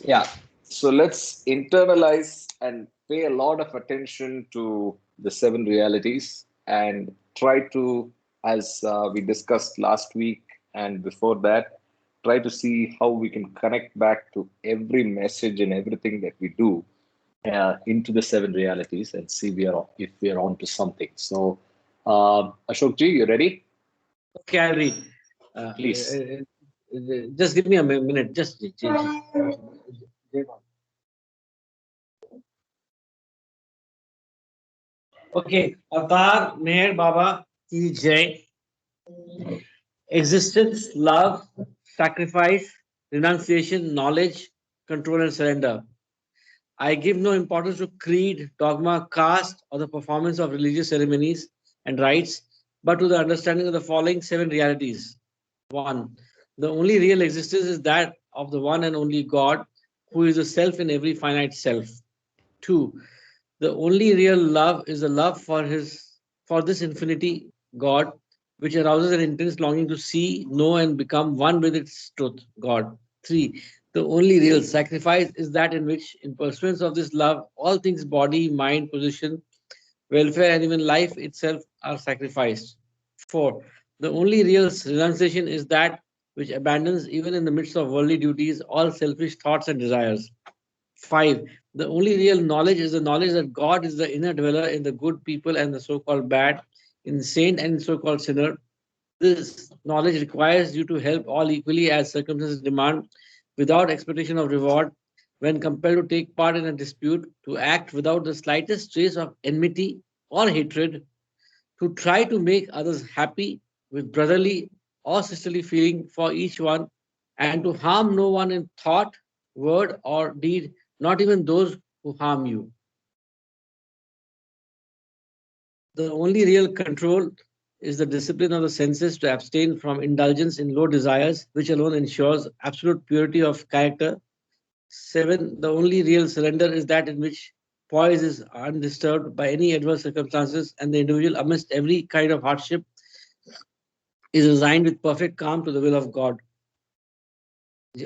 Yeah. So let's internalize and pay a lot of attention to the seven realities and try to, as we discussed last week and before that, try to see how we can connect back to every message and everything that we do into the seven realities and see if we are on to something. So, Ashok ji, you ready? Okay, I'll read. Please. Just give me a minute. Just change. Okay, Avatar Meher Baba ki Jai. Existence, love, sacrifice, renunciation, knowledge, control, and surrender. I give no importance to creed, dogma, caste, or the performance of religious ceremonies and rites, but to the understanding of the following seven realities. One, the only real existence is that of the one and only God, who is the self in every finite self. Two, the only real love is the love for this infinity God, which arouses an intense longing to see, know, and become one with its truth, God. Three, the only real sacrifice is that in which, in pursuance of this love, all things body, mind, position, welfare, and even life itself are sacrificed. Four, the only real renunciation is that which abandons, even in the midst of worldly duties, all selfish thoughts and desires. Five, the only real knowledge is the knowledge that God is the inner dweller in the good people and the so called bad, in saint and so called sinner. This knowledge requires you to help all equally as circumstances demand, without expectation of reward, when compelled to take part in a dispute, to act without the slightest trace of enmity or hatred, to try to make others happy with brotherly or sisterly feeling for each one, and to harm no one in thought, word, or deed, not even those who harm you. The only real control is the discipline of the senses to abstain from indulgence in low desires, which alone ensures absolute purity of character. Seven, the only real surrender is that in which poise is undisturbed by any adverse circumstances, and the individual, amidst every kind of hardship, is resigned with perfect calm to the will of God.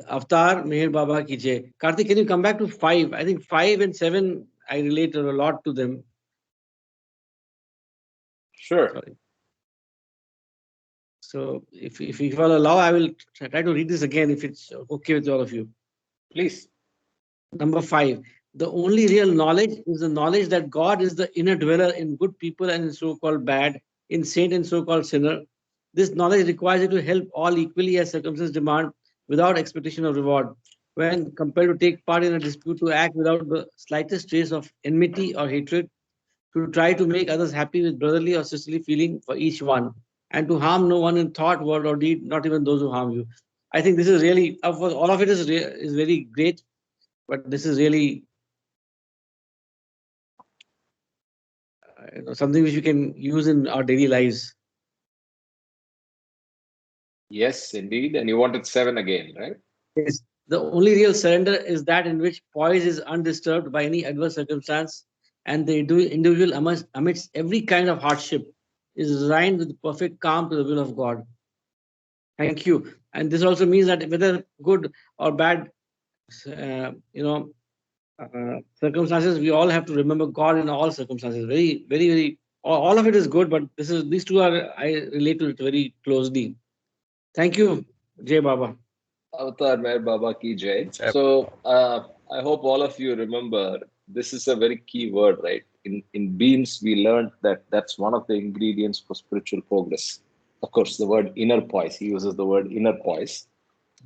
Avatar Meher Baba ki jai. Karthik, can you come back to five? I think five and seven, I relate a lot to them. Sure. Sorry. So if you all allow, I will try to read this again if it's okay with all of you. Please. Number five, the only real knowledge is the knowledge that God is the inner dweller in good people and in so called bad, in saint and so called sinner. This knowledge requires you to help all equally as circumstances demand, without expectation of reward. When compelled to take part in a dispute, to act without the slightest trace of enmity or hatred, to try to make others happy with brotherly or sisterly feeling for each one, and to harm no one in thought, word, or deed, not even those who harm you. I think this is really, of course, all of it is very great, but this is really something which we can use in our daily lives. Yes, indeed. And you wanted seven again, right? Yes. The only real surrender is that in which poise is undisturbed by any adverse circumstance, and the individual, amidst every kind of hardship, is resigned with perfect calm to the will of God. Thank you. And this also means that whether good or bad, circumstances, we all have to remember God in all circumstances. Very, very, very. All of it is good, but these two are, I relate to it very closely. Thank you, Jay Baba. Avatar Meher Baba ki jai. Yep. So I hope all of you remember this is a very key word, right? In Beams, we learned that that's one of the ingredients for spiritual progress. Of course, the word inner poise. He uses the word inner poise,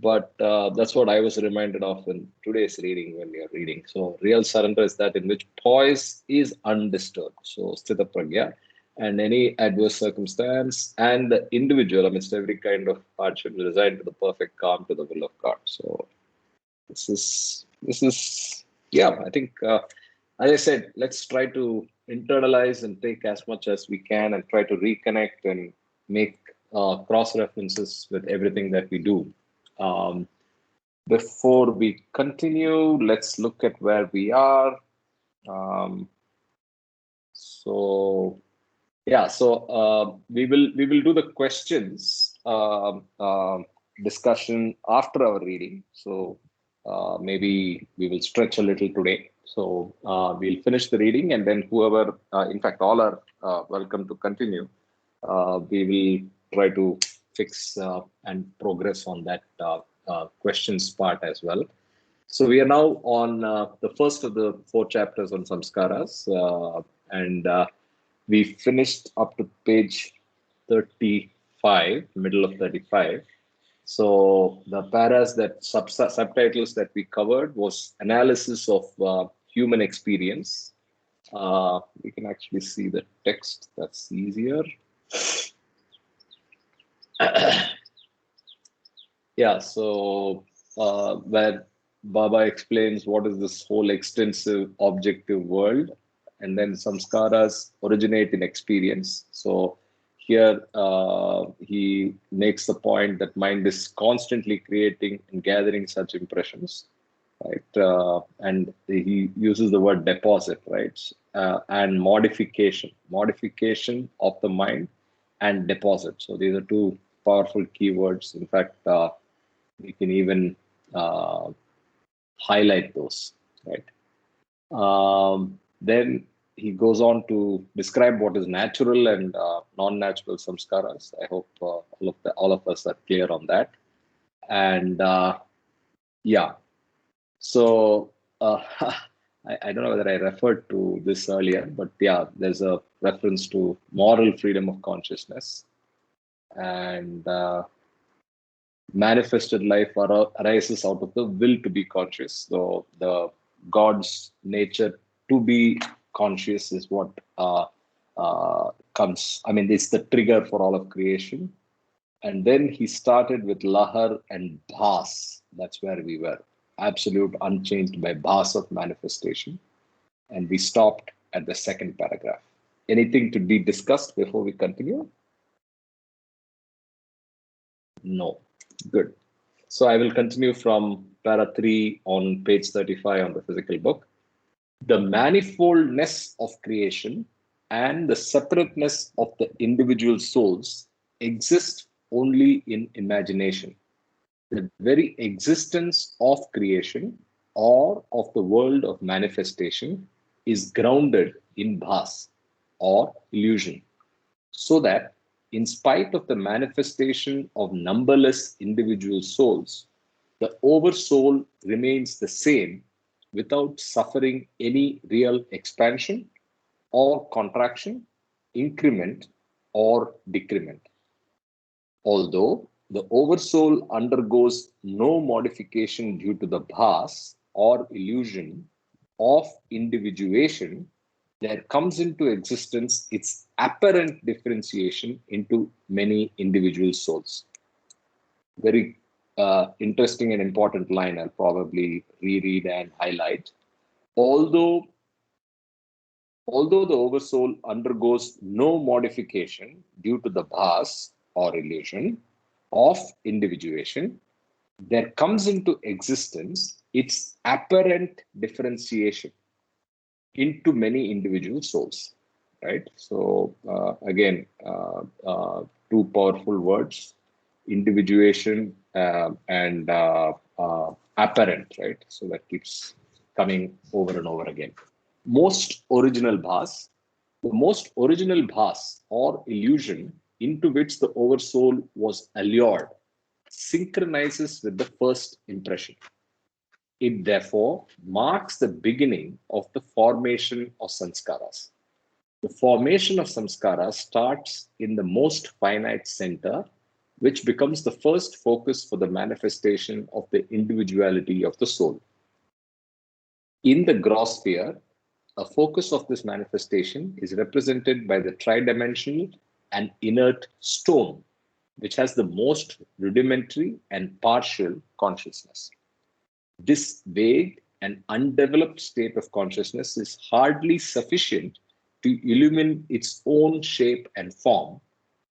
but that's what I was reminded of in today's reading when we are reading. So real surrender is that in which poise is undisturbed. So sthita pragya, and any adverse circumstance and the individual amidst every kind of hardship resigned to the perfect calm to the will of God. So this is yeah. I think as I said, let's try to internalize and take as much as we can and try to reconnect and make cross references with everything that we do. Um, Before we continue, let's look at where we are. Um, so we will do the questions discussion after our reading. So Maybe we will stretch a little today. So we'll finish the reading, and then whoever, in fact, all are welcome to continue. We will try to fix and progress on that questions part as well. So we are now on the first of the four chapters on samskaras, and we finished up to page 35, middle of 35. So the paras that subtitles that we covered was analysis of human experience. We can actually see the text. That's easier. Yeah. So where Baba explains what is this whole extensive objective world, and then samskaras originate in experience. So here he makes the point that mind is constantly creating and gathering such impressions, right? And he uses the word deposit, right? And modification of the mind and deposit. So these are two powerful keywords. In fact, we can even highlight those, right? Then he goes on to describe what is natural and non-natural samskaras. I hope all of us are clear on that. And yeah, so I don't know whether I referred to this earlier, but yeah, there's a reference to moral freedom of consciousness, and manifested life arises out of the will to be conscious. So the God's nature to be conscious is what comes. I mean, it's the trigger for all of creation. And then he started with Lahar and Bhas. That's where we were. Absolute, unchanged by Bhas of manifestation. And we stopped at the second paragraph. Anything to be discussed before we continue? No. Good. So I will continue from para 3 on page 35 on the physical book. The manifoldness of creation and the separateness of the individual souls exist only in imagination. The very existence of creation or of the world of manifestation is grounded in bhas or illusion, so that in spite of the manifestation of numberless individual souls, the oversoul remains the same without suffering any real expansion or contraction, increment or decrement. Although the oversoul undergoes no modification due to the bhas or illusion of individuation, there comes into existence its apparent differentiation into many individual souls. Very interesting and important line. I'll probably reread and highlight. Although the oversoul undergoes no modification due to the bhas or illusion of individuation, there comes into existence its apparent differentiation into many individual souls, right? So again, two powerful words, individuation and apparent, right? So that keeps coming over and over again. Most original bhas, the most original bhas or illusion into which the oversoul was allured synchronizes with the first impression. It therefore marks the beginning of the formation of sanskaras. The formation of samskaras starts in the most finite center, which becomes the first focus for the manifestation of the individuality of the soul. In the gross sphere, a focus of this manifestation is represented by the tridimensional and inert stone, which has the most rudimentary and partial consciousness. This vague and undeveloped state of consciousness is hardly sufficient to illumine its own shape and form,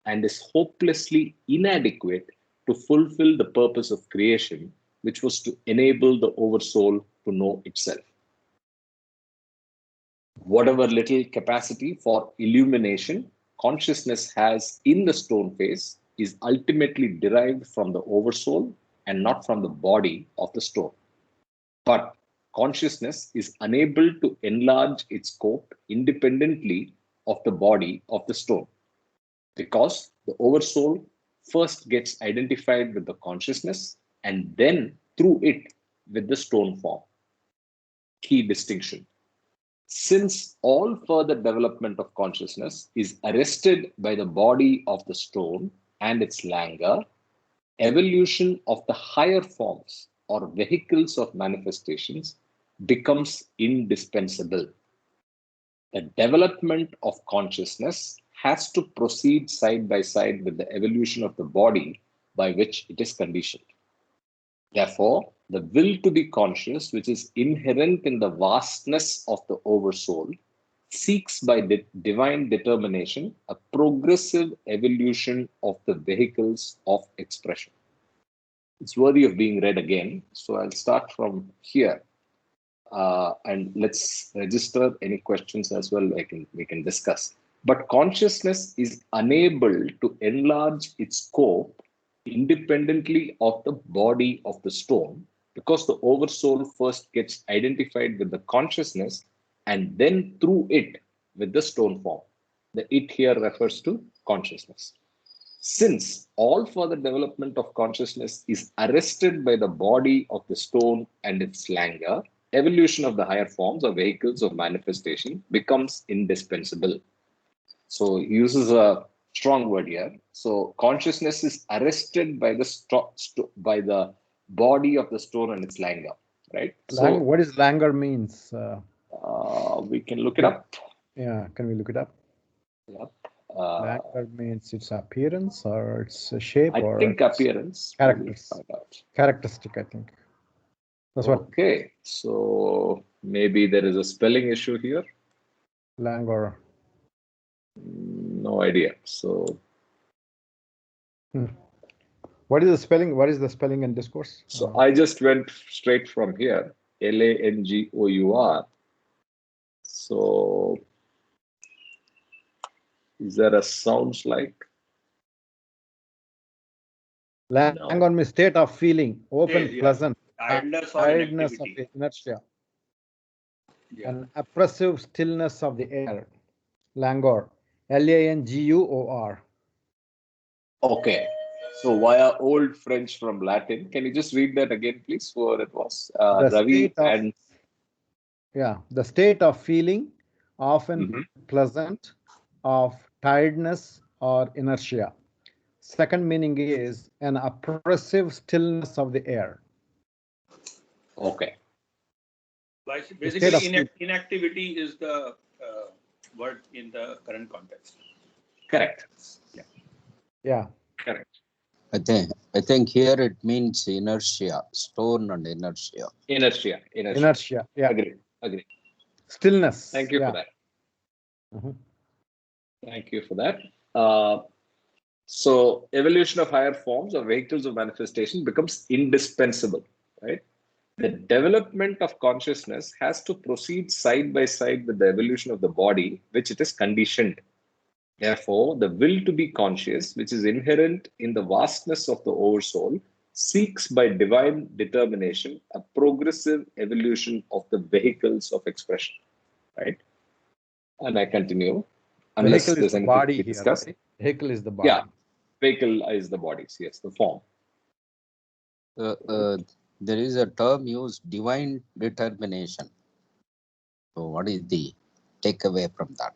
and is hopelessly inadequate to fulfill the purpose of creation, which was to enable the oversoul to know itself. Whatever little capacity for illumination consciousness has in the stone face is ultimately derived from the oversoul and not from the body of the stone. But consciousness is unable to enlarge its scope independently of the body of the stone, because the oversoul first gets identified with the consciousness and then through it with the stone form. Key distinction. Since all further development of consciousness is arrested by the body of the stone and its languor, evolution of the higher forms or vehicles of manifestations becomes indispensable. The development of consciousness has to proceed side by side with the evolution of the body by which it is conditioned. Therefore, the will to be conscious, which is inherent in the vastness of the oversoul, seeks by divine determination a progressive evolution of the vehicles of expression. It's worthy of being read again. So I'll start from here. And let's register any questions as well. We can discuss. But consciousness is unable to enlarge its scope independently of the body of the stone, because the oversoul first gets identified with the consciousness and then through it with the stone form. The it here refers to consciousness. Since all further development of consciousness is arrested by the body of the stone and its languor, evolution of the higher forms or vehicles of manifestation becomes indispensable. So he uses a strong word here. So consciousness is arrested by the body of the stone and its languor, right? So What is languor means? we can look it up. Yeah, can we look it up? Yep. Languor means its appearance or its shape, I or think appearance. characteristic, I think. That's what. Okay, so maybe there is a spelling issue here. Languor. No idea. So What is the spelling? What is the spelling and discourse? So I just went straight from here. Langour. So is there a sounds like? Languor means state of feeling, open, Yeah. pleasant, Tiredness or tiredness of inactivity. inertia, Yeah. and oppressive stillness of the air. Languor, Languor. Okay. So via old French from Latin. Can you just read that again, please? Whoever it was. Ravi and The state of feeling, often pleasant, of tiredness or inertia. Second meaning is an oppressive stillness of the air. Okay. Basically, inactivity is the word in the current context. Correct. Yeah. Correct. I think here it means inertia, stone and inertia. Inertia. Yeah. Agree. Stillness. Thank you for that. Thank you for that. So evolution of higher forms or vehicles of manifestation becomes indispensable, right? The development of consciousness has to proceed side by side with the evolution of the body, which it is conditioned. Therefore, the will to be conscious, which is inherent in the vastness of the oversoul, seeks by divine determination a progressive evolution of the vehicles of expression, right? And I continue. Unless Vehicle there's is the anything body to here, discuss. right? Vehicle is the body. Yeah, vehicle is the bodies, yes, the form. There is a term used, divine determination. So what is the takeaway from that?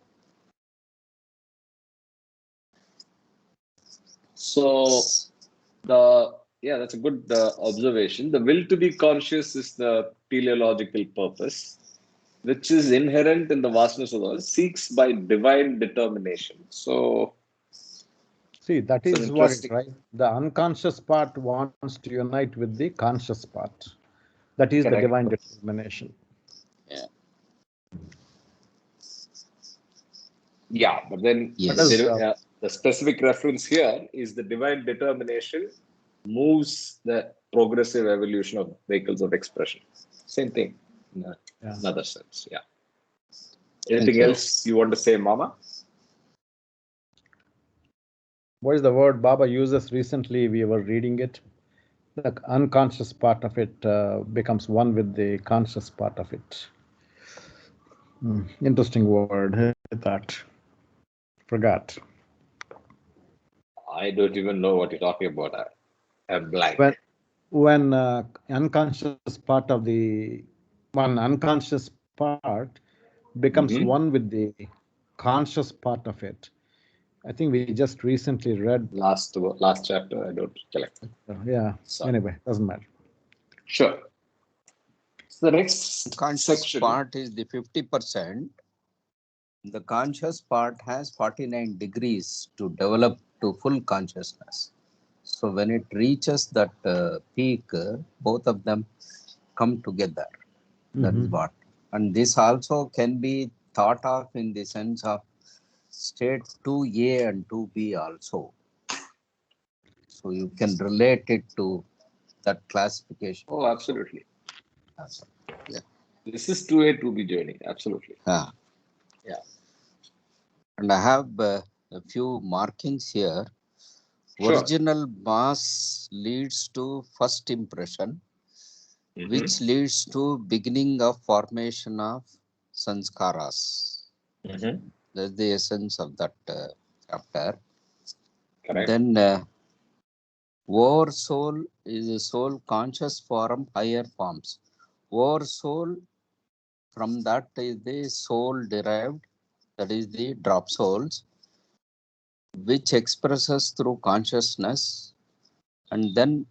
So that's a good observation. The will to be conscious is the teleological purpose, which is inherent in the vastness of the world, seeks by divine determination. So see, that is what it, right? The unconscious part wants to unite with the conscious part. That is correct. The divine determination. Yeah, but then Yes. the specific reference here is the divine determination moves the progressive evolution of vehicles of expression. Same thing in another sense. Yeah. Anything else you want to say, Mama? What is the word Baba uses recently? We were reading it. The unconscious part of it becomes one with the conscious part of it. Interesting word. I thought. Forgot. I don't even know what you're talking about. I'm blank. When unconscious part of the one unconscious part becomes Mhm. one with the conscious part of it. I think we just recently read. Last chapter, I don't recollect. Yeah. So, Anyway, doesn't matter. sure. So the next Conscious section. part is the 50%. The conscious part has 49 degrees to develop to full consciousness. So when it reaches that peak, both of them come together. That is what. And this also can be thought of in the sense of state 2A and 2B also. So you can relate it to that classification. Oh, absolutely. Yeah. This is 2A, 2B journey. Absolutely. Yeah. And I have a few markings here. Sure. Original mass leads to first impression, which leads to beginning of formation of sanskaras. That's the essence of that chapter. Correct. Then oversoul is a soul conscious form, higher forms. Oversoul, from that is the soul derived, that is the drop souls, which expresses through consciousness. And then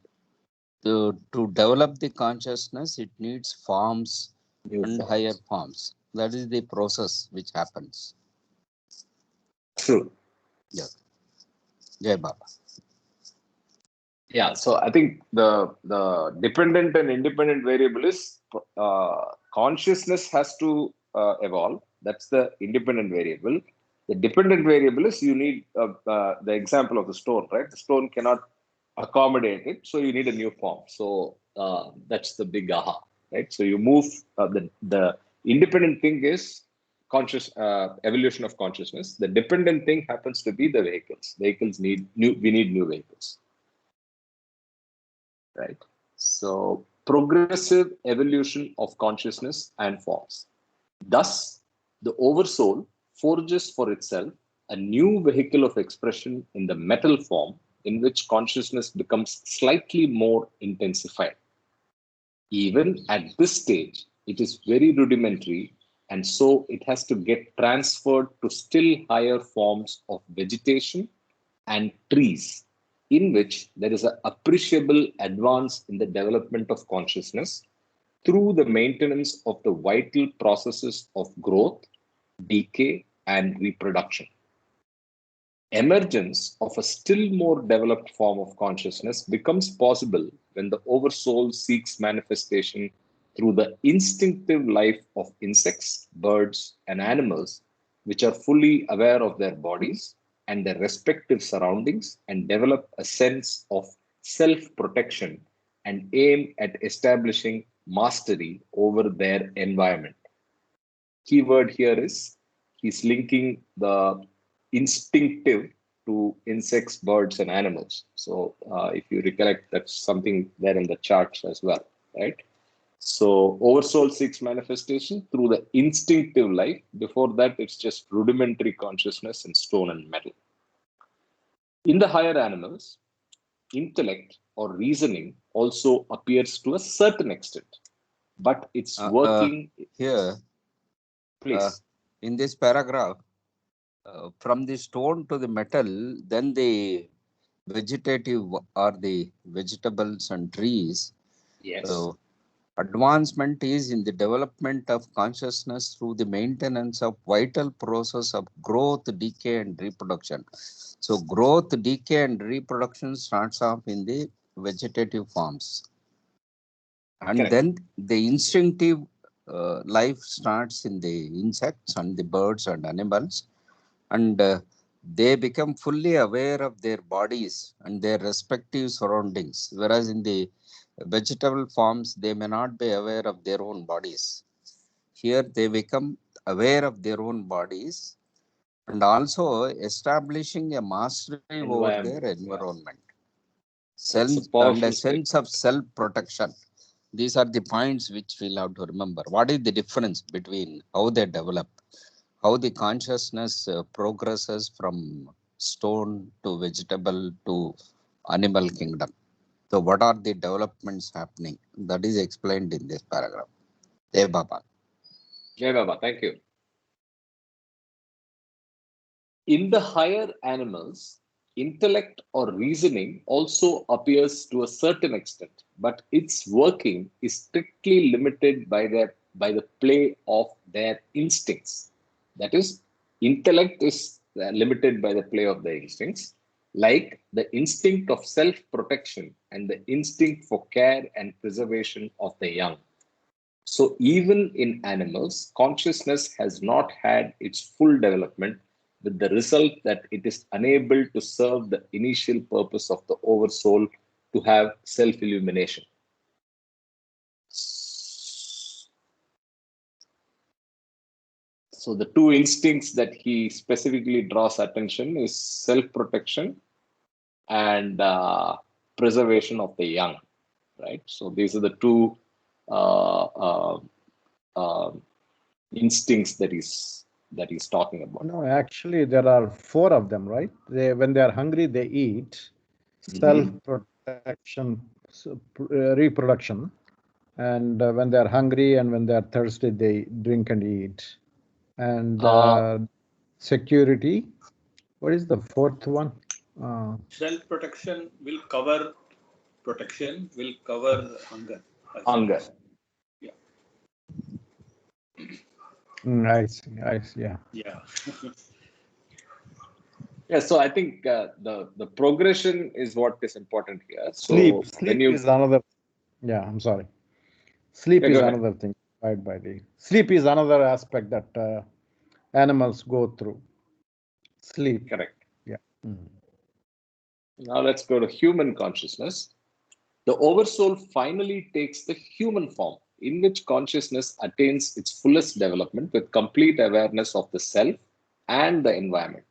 to develop the consciousness, it needs forms and higher forms. That is the process which happens. True. Yeah. Jai Baba. Yeah. So I think the dependent and independent variable is consciousness has to evolve. That's the independent variable. The dependent variable is you need the example of the stone, right? The stone cannot accommodate it, so you need a new form. So that's the big aha, right? So you move the independent thing is conscious evolution of consciousness. The dependent thing happens to be the vehicles. Vehicles need new. We need new vehicles, right? So progressive evolution of consciousness and forms. Thus, the oversoul forges for itself a new vehicle of expression in the metal form in which consciousness becomes slightly more intensified. Even at this stage, it is very rudimentary, and so it has to get transferred to still higher forms of vegetation and trees, in which there is an appreciable advance in the development of consciousness through the maintenance of the vital processes of growth, decay, and reproduction. Emergence of a still more developed form of consciousness becomes possible when the oversoul seeks manifestation through the instinctive life of insects, birds, and animals, which are fully aware of their bodies and their respective surroundings and develop a sense of self protection and aim at establishing mastery over their environment. Keyword here is he's linking the instinctive to insects, birds, and animals. So if you recollect, that's something there in the charts as well, right? So oversoul seeks manifestation through the instinctive life. Before that, it's just rudimentary consciousness in stone and metal. In the higher animals, intellect or reasoning also appears to a certain extent, but it's working. Here, Please. in this paragraph, from the stone to the metal, then the vegetative or the vegetables and trees. Yes. Advancement is in the development of consciousness through the maintenance of vital process of growth, decay, and reproduction. So growth, decay, and reproduction starts off in the vegetative forms. And Correct. then the instinctive life starts in the insects and the birds and animals. And they become fully aware of their bodies and their respective surroundings. Whereas in the vegetable forms, they may not be aware of their own bodies. Here, they become aware of their own bodies and also establishing a mastery over their environment. Sense and powerful a sense of self-protection. These are the points which we'll have to remember. What is the difference between how they develop, how the consciousness progresses from stone to vegetable to animal kingdom. So what are the developments happening? That is explained in this paragraph. Jai Baba. Jai Baba, thank you. In the higher animals, intellect or reasoning also appears to a certain extent, but its working is strictly limited by the play of their instincts. That is, intellect is limited by the play of the instincts, like the instinct of self-protection and the instinct for care and preservation of the young. So even in animals, consciousness has not had its full development, with the result that it is unable to serve the initial purpose of the oversoul to have self-illumination. So the two instincts that he specifically draws attention is self-protection and preservation of the young, right? So these are the two instincts that he's talking about. No, actually, there are 4 of them, right? When they are hungry, they eat. Self-protection, reproduction, and when they are hungry and when they are thirsty, they drink and eat. And security. What is the 4th one? Self-protection will cover protection, will cover hunger. Hunger. Yeah. I see. Yeah. Yeah. Yeah, so I think the progression is what is important here. So Sleep is another. Yeah, I'm sorry. Sleep is another thing. Sleep is another aspect that animals go through. Sleep. Correct. Yeah. Now let's go to human consciousness. The oversoul finally takes the human form, in which consciousness attains its fullest development with complete awareness of the self and the environment.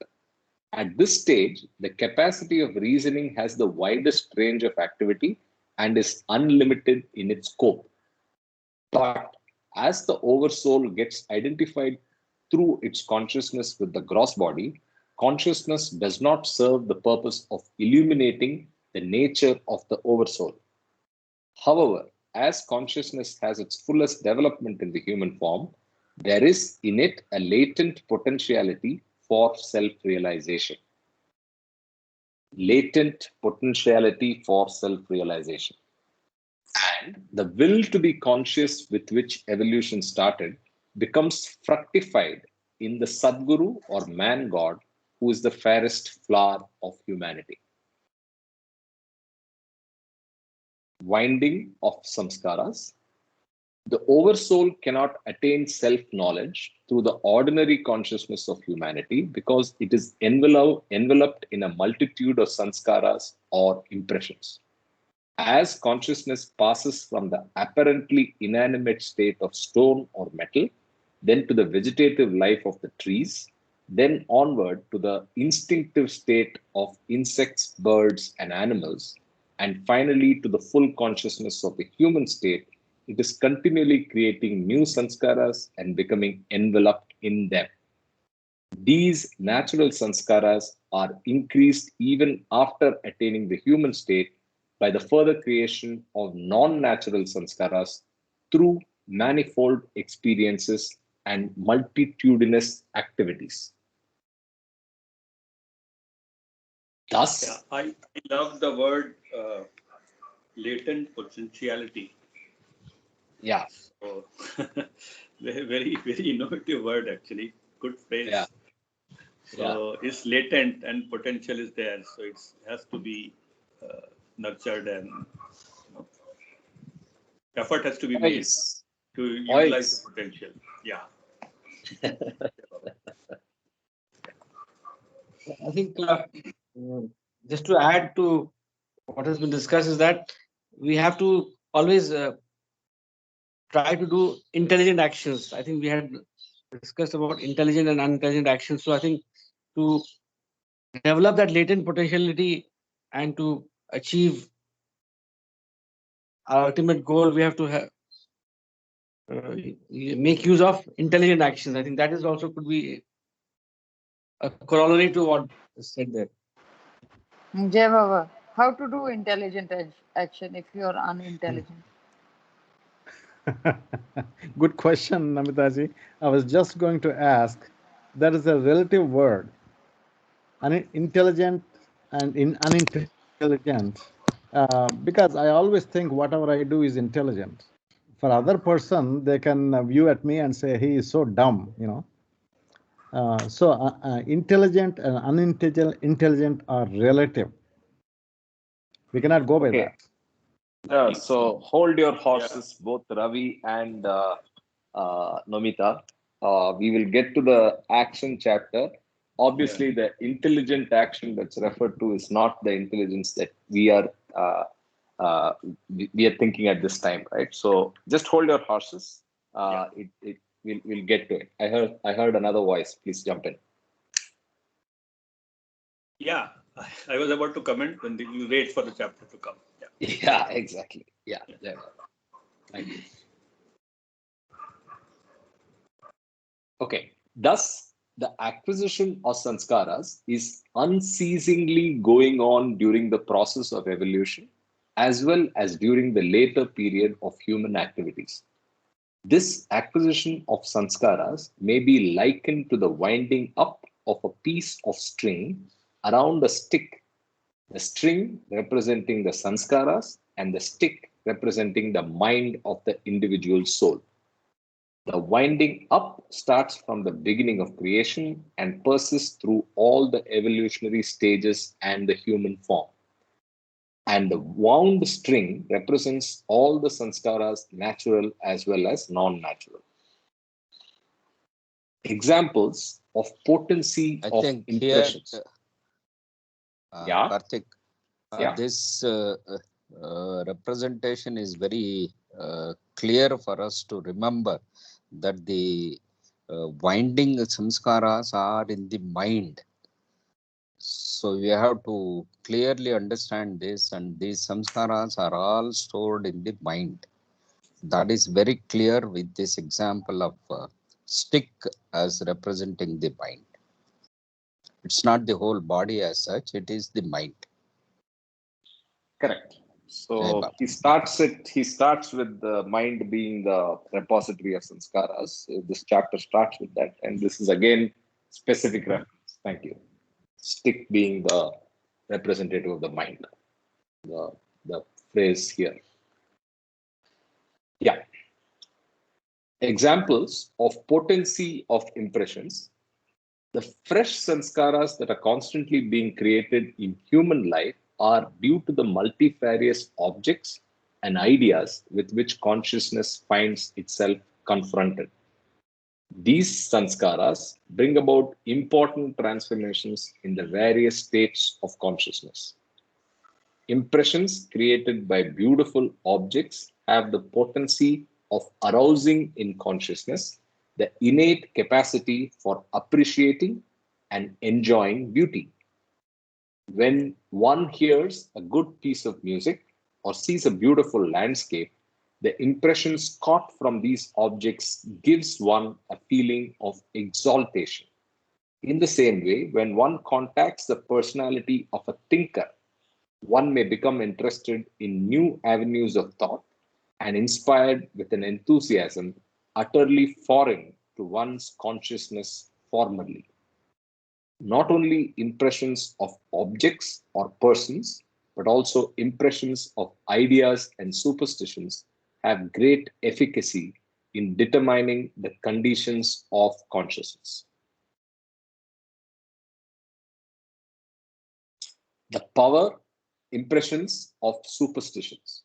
At this stage, the capacity of reasoning has the widest range of activity and is unlimited in its scope. But as the oversoul gets identified through its consciousness with the gross body, consciousness does not serve the purpose of illuminating the nature of the oversoul. However, as consciousness has its fullest development in the human form, there is in it a latent potentiality for self-realization. Latent potentiality for self-realization. And the will to be conscious with which evolution started becomes fructified in the Sadguru or man God, who is the fairest flower of humanity. Winding of samskaras. The oversoul cannot attain self-knowledge through the ordinary consciousness of humanity because it is enveloped in a multitude of sanskaras or impressions. As consciousness passes from the apparently inanimate state of stone or metal, then to the vegetative life of the trees, then onward to the instinctive state of insects, birds, and animals, and finally to the full consciousness of the human state, it is continually creating new sanskaras and becoming enveloped in them. These natural sanskaras are increased even after attaining the human state by the further creation of non-natural sanskaras through manifold experiences and multitudinous activities. Thus, Yeah, I love the word latent potentiality. Yeah. So, very, very innovative word actually. Good phrase. Yeah. So it's latent and potential is there. So it has to be nurtured and effort has to be made to utilize the potential. Yeah. I think just to add to what has been discussed is that we have to always try to do intelligent actions. I think we had discussed about intelligent and unintelligent actions. So I think to develop that latent potentiality and to achieve our ultimate goal, we have to have make use of intelligent actions. I think that is also could be a corollary to what is said there. Jai Baba, how to do intelligent action if you are unintelligent? Good question, Namitaji. I was just going to ask, that is a relative word. Intelligent and unintelligent. Because I always think whatever I do is intelligent. For other person, they can view at me and say, he is so dumb, you know. Intelligent and intelligent are relative. We cannot go by Okay. that. So hold your horses, both Ravi and Nomita. We will get to the action chapter. Obviously, the intelligent action that's referred to is not the intelligence that we are thinking at this time, right? So just hold your horses. We'll get to it. I heard another voice. Please jump in. Yeah, I was about to comment when you wait for the chapter to come. Yeah, exactly. Yeah. Thank you. Okay. Thus, the acquisition of sanskaras is unceasingly going on during the process of evolution, as well as during the later period of human activities. This acquisition of sanskaras may be likened to the winding up of a piece of string around a stick, the string representing the sanskaras and the stick representing the mind of the individual soul. The winding up starts from the beginning of creation and persists through all the evolutionary stages and the human form. And the wound string represents all the sanskaras, natural as well as non-natural. Examples of potency I of think impressions. here, Yeah. Karthik, Yeah. this representation is very clear for us to remember that the winding samskaras are in the mind. So we have to clearly understand this, and these samskaras are all stored in the mind. That is very clear with this example of stick as representing the mind. It's not the whole body as such, it is the mind. Correct. So he starts with the mind being the repository of sanskaras. So this chapter starts with that. And this is again specific reference. Thank you. Stick being the representative of the mind. The phrase here. Yeah. Examples of potency of impressions. The fresh sanskaras that are constantly being created in human life are due to the multifarious objects and ideas with which consciousness finds itself confronted. These sanskaras bring about important transformations in the various states of consciousness. Impressions created by beautiful objects have the potency of arousing in consciousness the innate capacity for appreciating and enjoying beauty. When one hears a good piece of music or sees a beautiful landscape, the impressions caught from these objects gives one a feeling of exaltation. In the same way, when one contacts the personality of a thinker, one may become interested in new avenues of thought and inspired with an enthusiasm utterly foreign to one's consciousness formerly. Not only impressions of objects or persons, but also impressions of ideas and superstitions have great efficacy in determining the conditions of consciousness. The power impressions of superstitions.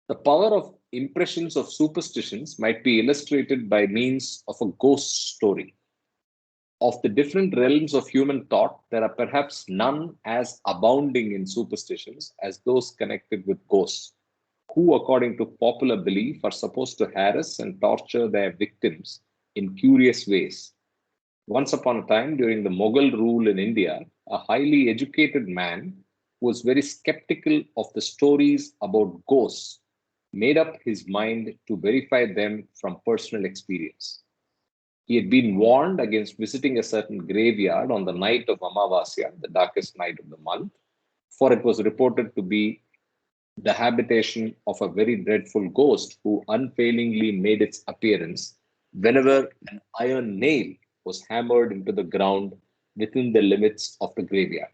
The power of impressions of superstitions might be illustrated by means of a ghost story. Of the different realms of human thought, there are perhaps none as abounding in superstitions as those connected with ghosts, who, according to popular belief, are supposed to harass and torture their victims in curious ways. Once upon a time, during the Mughal rule in India, a highly educated man who was very skeptical of the stories about ghosts made up his mind to verify them from personal experience. He had been warned against visiting a certain graveyard on the night of Amavasya, the darkest night of the month, for it was reported to be the habitation of a very dreadful ghost who unfailingly made its appearance whenever an iron nail was hammered into the ground within the limits of the graveyard.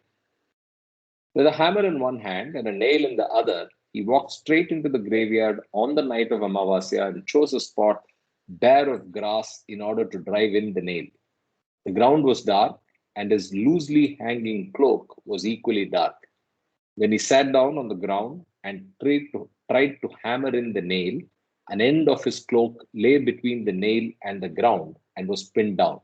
With a hammer in one hand and a nail in the other, he walked straight into the graveyard on the night of Amavasya and chose a spot bare of grass in order to drive in the nail. The ground was dark, and his loosely hanging cloak was equally dark. When he sat down on the ground and tried to hammer in the nail, an end of his cloak lay between the nail and the ground and was pinned down.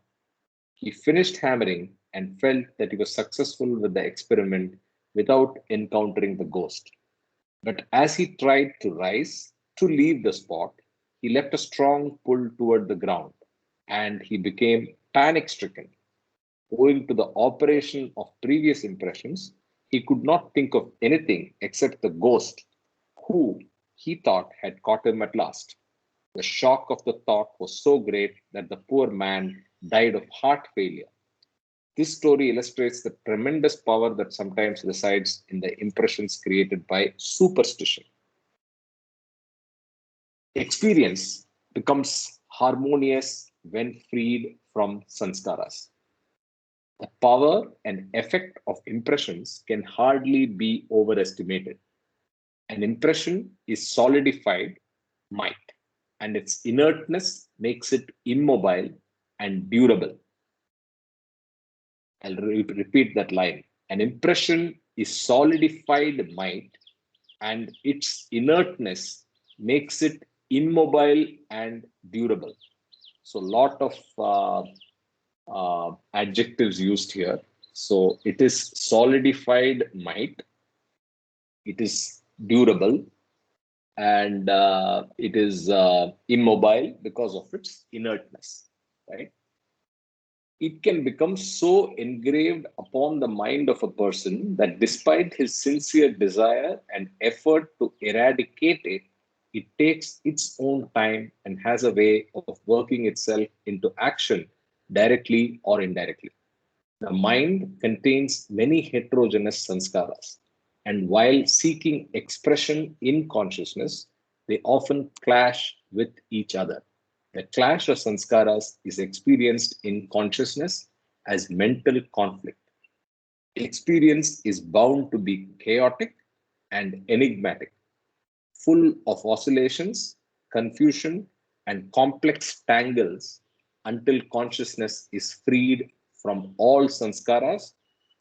He finished hammering and felt that he was successful with the experiment without encountering the ghost. But as he tried to rise to leave the spot, he left a strong pull toward the ground and he became panic stricken. Owing to the operation of previous impressions, he could not think of anything except the ghost, who he thought had caught him at last. The shock of the thought was so great that the poor man died of heart failure. This story illustrates the tremendous power that sometimes resides in the impressions created by superstition. Experience becomes harmonious when freed from sanskaras. The power and effect of impressions can hardly be overestimated. An impression is solidified might, and its inertness makes it immobile and durable. I'll repeat that line. An impression is solidified might, and its inertness makes it immobile and durable. So, lot of adjectives used here. So, it is solidified might, it is durable, and it is immobile because of its inertness, right? It can become so engraved upon the mind of a person that despite his sincere desire and effort to eradicate it, it takes its own time and has a way of working itself into action directly or indirectly. The mind contains many heterogeneous sanskaras, and while seeking expression in consciousness, they often clash with each other. The clash of sanskaras is experienced in consciousness as mental conflict. Experience is bound to be chaotic and enigmatic, full of oscillations, confusion, and complex tangles until consciousness is freed from all sanskaras,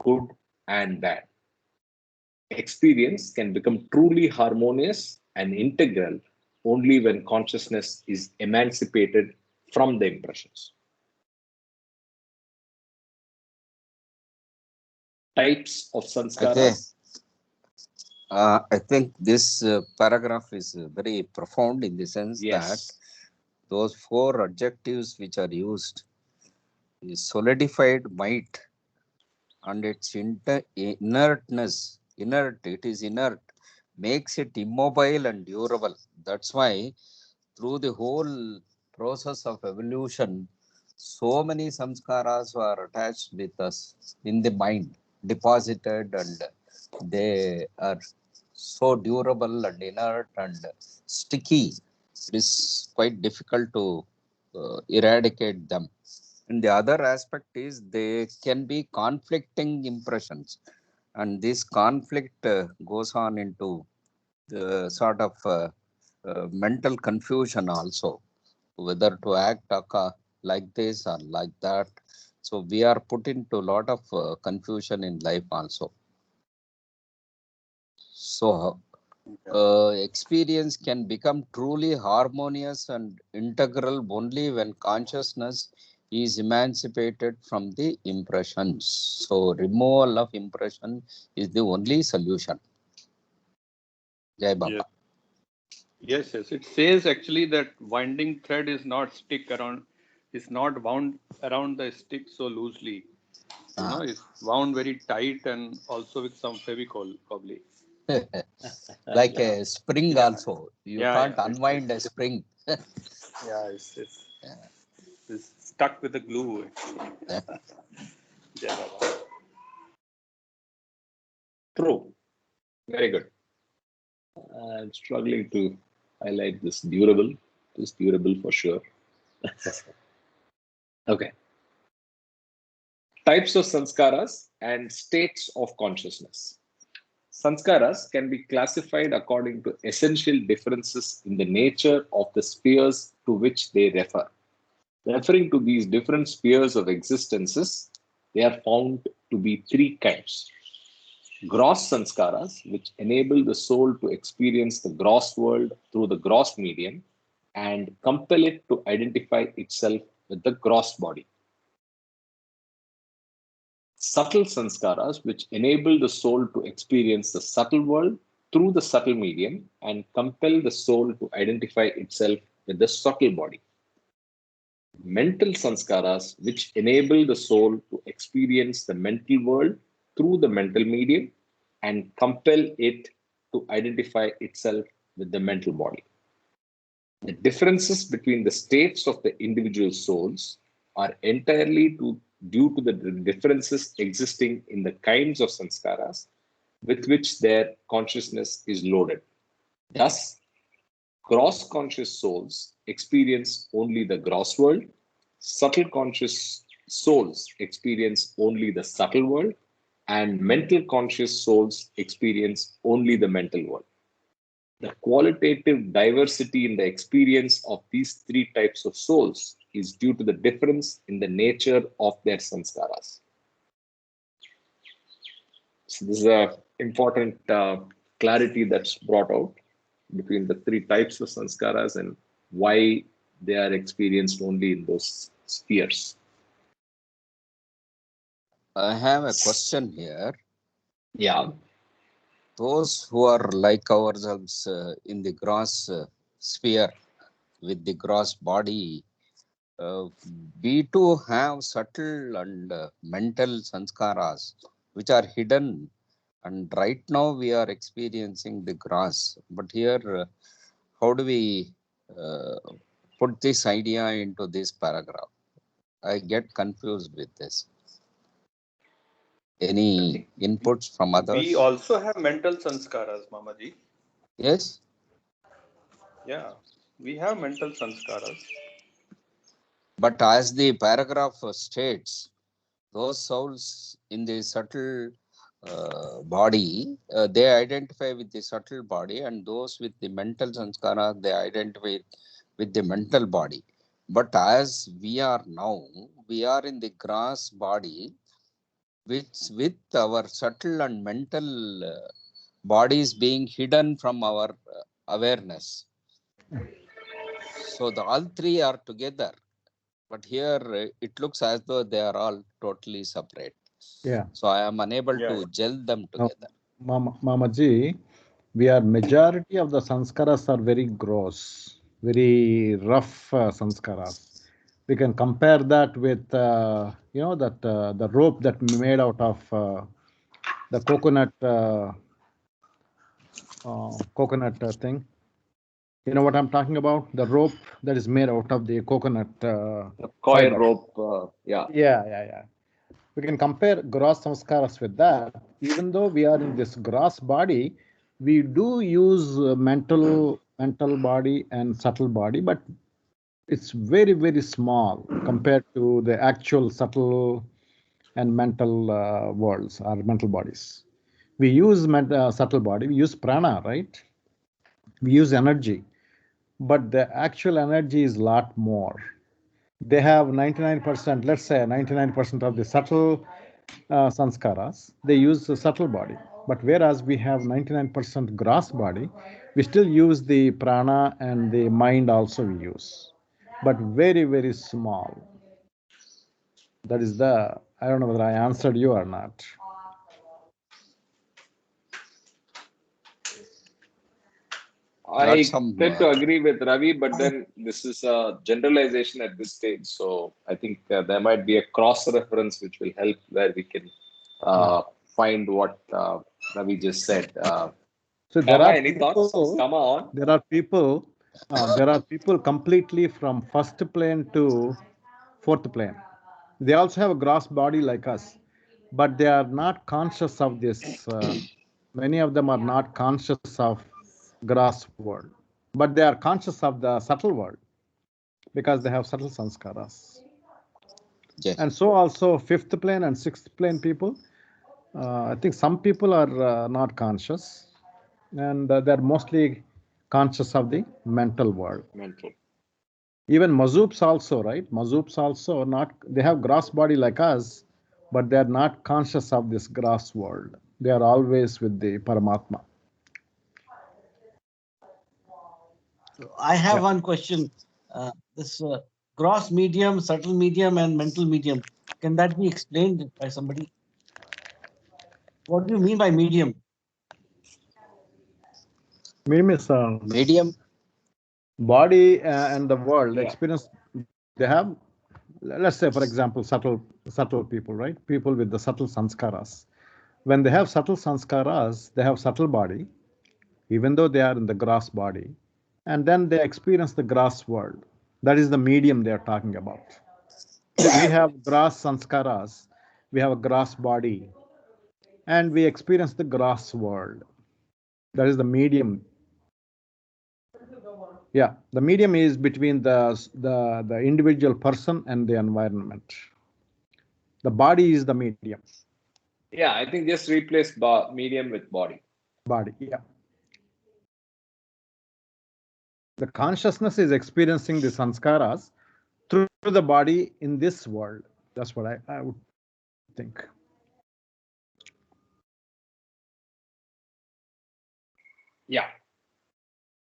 good and bad. Experience can become truly harmonious and integral only when consciousness is emancipated from the impressions. Types of Okay. sanskaras. I think this paragraph is very profound in the sense that Yes. those four adjectives which are used is solidified might and its inertness, it is inert, makes it immobile and durable. That's why through the whole process of evolution, so many samskaras were attached with us in the mind, deposited, and they are so durable and inert and sticky. It is quite difficult to eradicate them. And the other aspect is they can be conflicting impressions. And this conflict goes on into the sort of mental confusion also, whether to act like this or like that. So we are put into a lot of confusion in life also. So experience can become truly harmonious and integral only when consciousness is emancipated from the impressions. So removal of impression is the only solution. Jai Baba. Yes, yes. It says actually that winding thread is not wound around the stick so loosely. It's wound very tight and also with some Fevicol probably. Like a spring Yeah. also. You Yeah, can't yeah. unwind a spring. Yeah, it's stuck with the glue. Yeah. Jai Baba. True. Very good. I'm struggling to highlight this durable. This durable for sure. Okay. Types of sanskaras and states of consciousness. Sanskaras can be classified according to essential differences in the nature of the spheres to which they refer. Referring to these different spheres of existences, they are found to be three kinds. Gross sanskaras, which enable the soul to experience the gross world through the gross medium and compel it to identify itself with the gross body. Subtle sanskaras, which enable the soul to experience the subtle world through the subtle medium and compel the soul to identify itself with the subtle body. Mental sanskaras, which enable the soul to experience the mental world through the mental medium and compel it to identify itself with the mental body. The differences between the states of the individual souls are entirely due to the differences existing in the kinds of sanskaras with which their consciousness is loaded. Thus, gross conscious souls experience only the gross world, subtle conscious souls experience only the subtle world, and mental conscious souls experience only the mental world. The qualitative diversity in the experience of these three types of souls is due to the difference in the nature of their sanskaras. So this is a important clarity that's brought out between the three types of sanskaras and why they are experienced only in those spheres. I have a question here. Yeah. Those who are like ourselves in the gross sphere with the gross body, we too have subtle and mental sanskaras which are hidden, and right now we are experiencing the gross. But here, how do we put this idea into this paragraph? I get confused with this. Any inputs from We others? also have mental sanskaras, Mamaji. Yes. Yeah, we have mental sanskaras. But as the paragraph states, those souls in the subtle body, they identify with the subtle body, and those with the mental sanskara, they identify with the mental body. But as we are now, we are in the gross body, which with our subtle and mental bodies being hidden from our awareness. So the all three are together. But here it looks as though they are all totally separate. Yeah. So I am unable Yeah, to gel them No, together. Mamaji, majority of the sanskaras are very gross, very rough sanskaras. We can compare that with that the rope that made out of the coconut thing. You know what I'm talking about? The rope that is made out of the coconut The coir fiber. rope, yeah. Yeah. We can compare gross samskaras with that. Even though we are in this gross body, we do use mental body and subtle body, but it's very, very small compared to the actual subtle and mental worlds or mental bodies. We use subtle body, we use prana, right? We use energy, but the actual energy is a lot more. They have 99%, let's say 99% of the subtle sanskaras, they use the subtle body. But whereas we have 99% gross body, we still use the prana and the mind also we use, but very, very small. That is I don't know whether I answered you or not. I tend to agree with Ravi, but then this is a generalization at this stage. So I think there might be a cross reference which will help where we can find what Ravi just said. So there Kama, are any thoughts? people. Come on. There are people. There are people completely from first plane to fourth plane. They also have a gross body like us, but they are not conscious of this. Many of them are not conscious of gross world, but they are conscious of the subtle world because they have subtle sanskaras. Yes. And so also fifth plane and sixth plane people. I think some people are not conscious, and they're mostly conscious of the mental world. Mental. Even mazoops also, right? Mazoops also not, they have gross body like us, but they're not conscious of this gross world. They are always with the Paramatma. So I have Yeah. one question. This gross medium, subtle medium, and mental medium. Can that be explained by somebody? What do you mean by medium? Medium is Medium. body and the world Yeah. experience. They have, let's say, for example, subtle people, right? People with the subtle sanskaras. When they have subtle sanskaras, they have subtle body, even though they are in the gross body, and then they experience the gross world. That is the medium they are talking about. We have gross sanskaras, we have a gross body, and we experience the gross world. That is the medium. Yeah, the medium is between the individual person and the environment. The body is the medium. Yeah, I think just replace medium with body. Body, yeah. The consciousness is experiencing the sanskaras through the body in this world. That's what I would think. Yeah.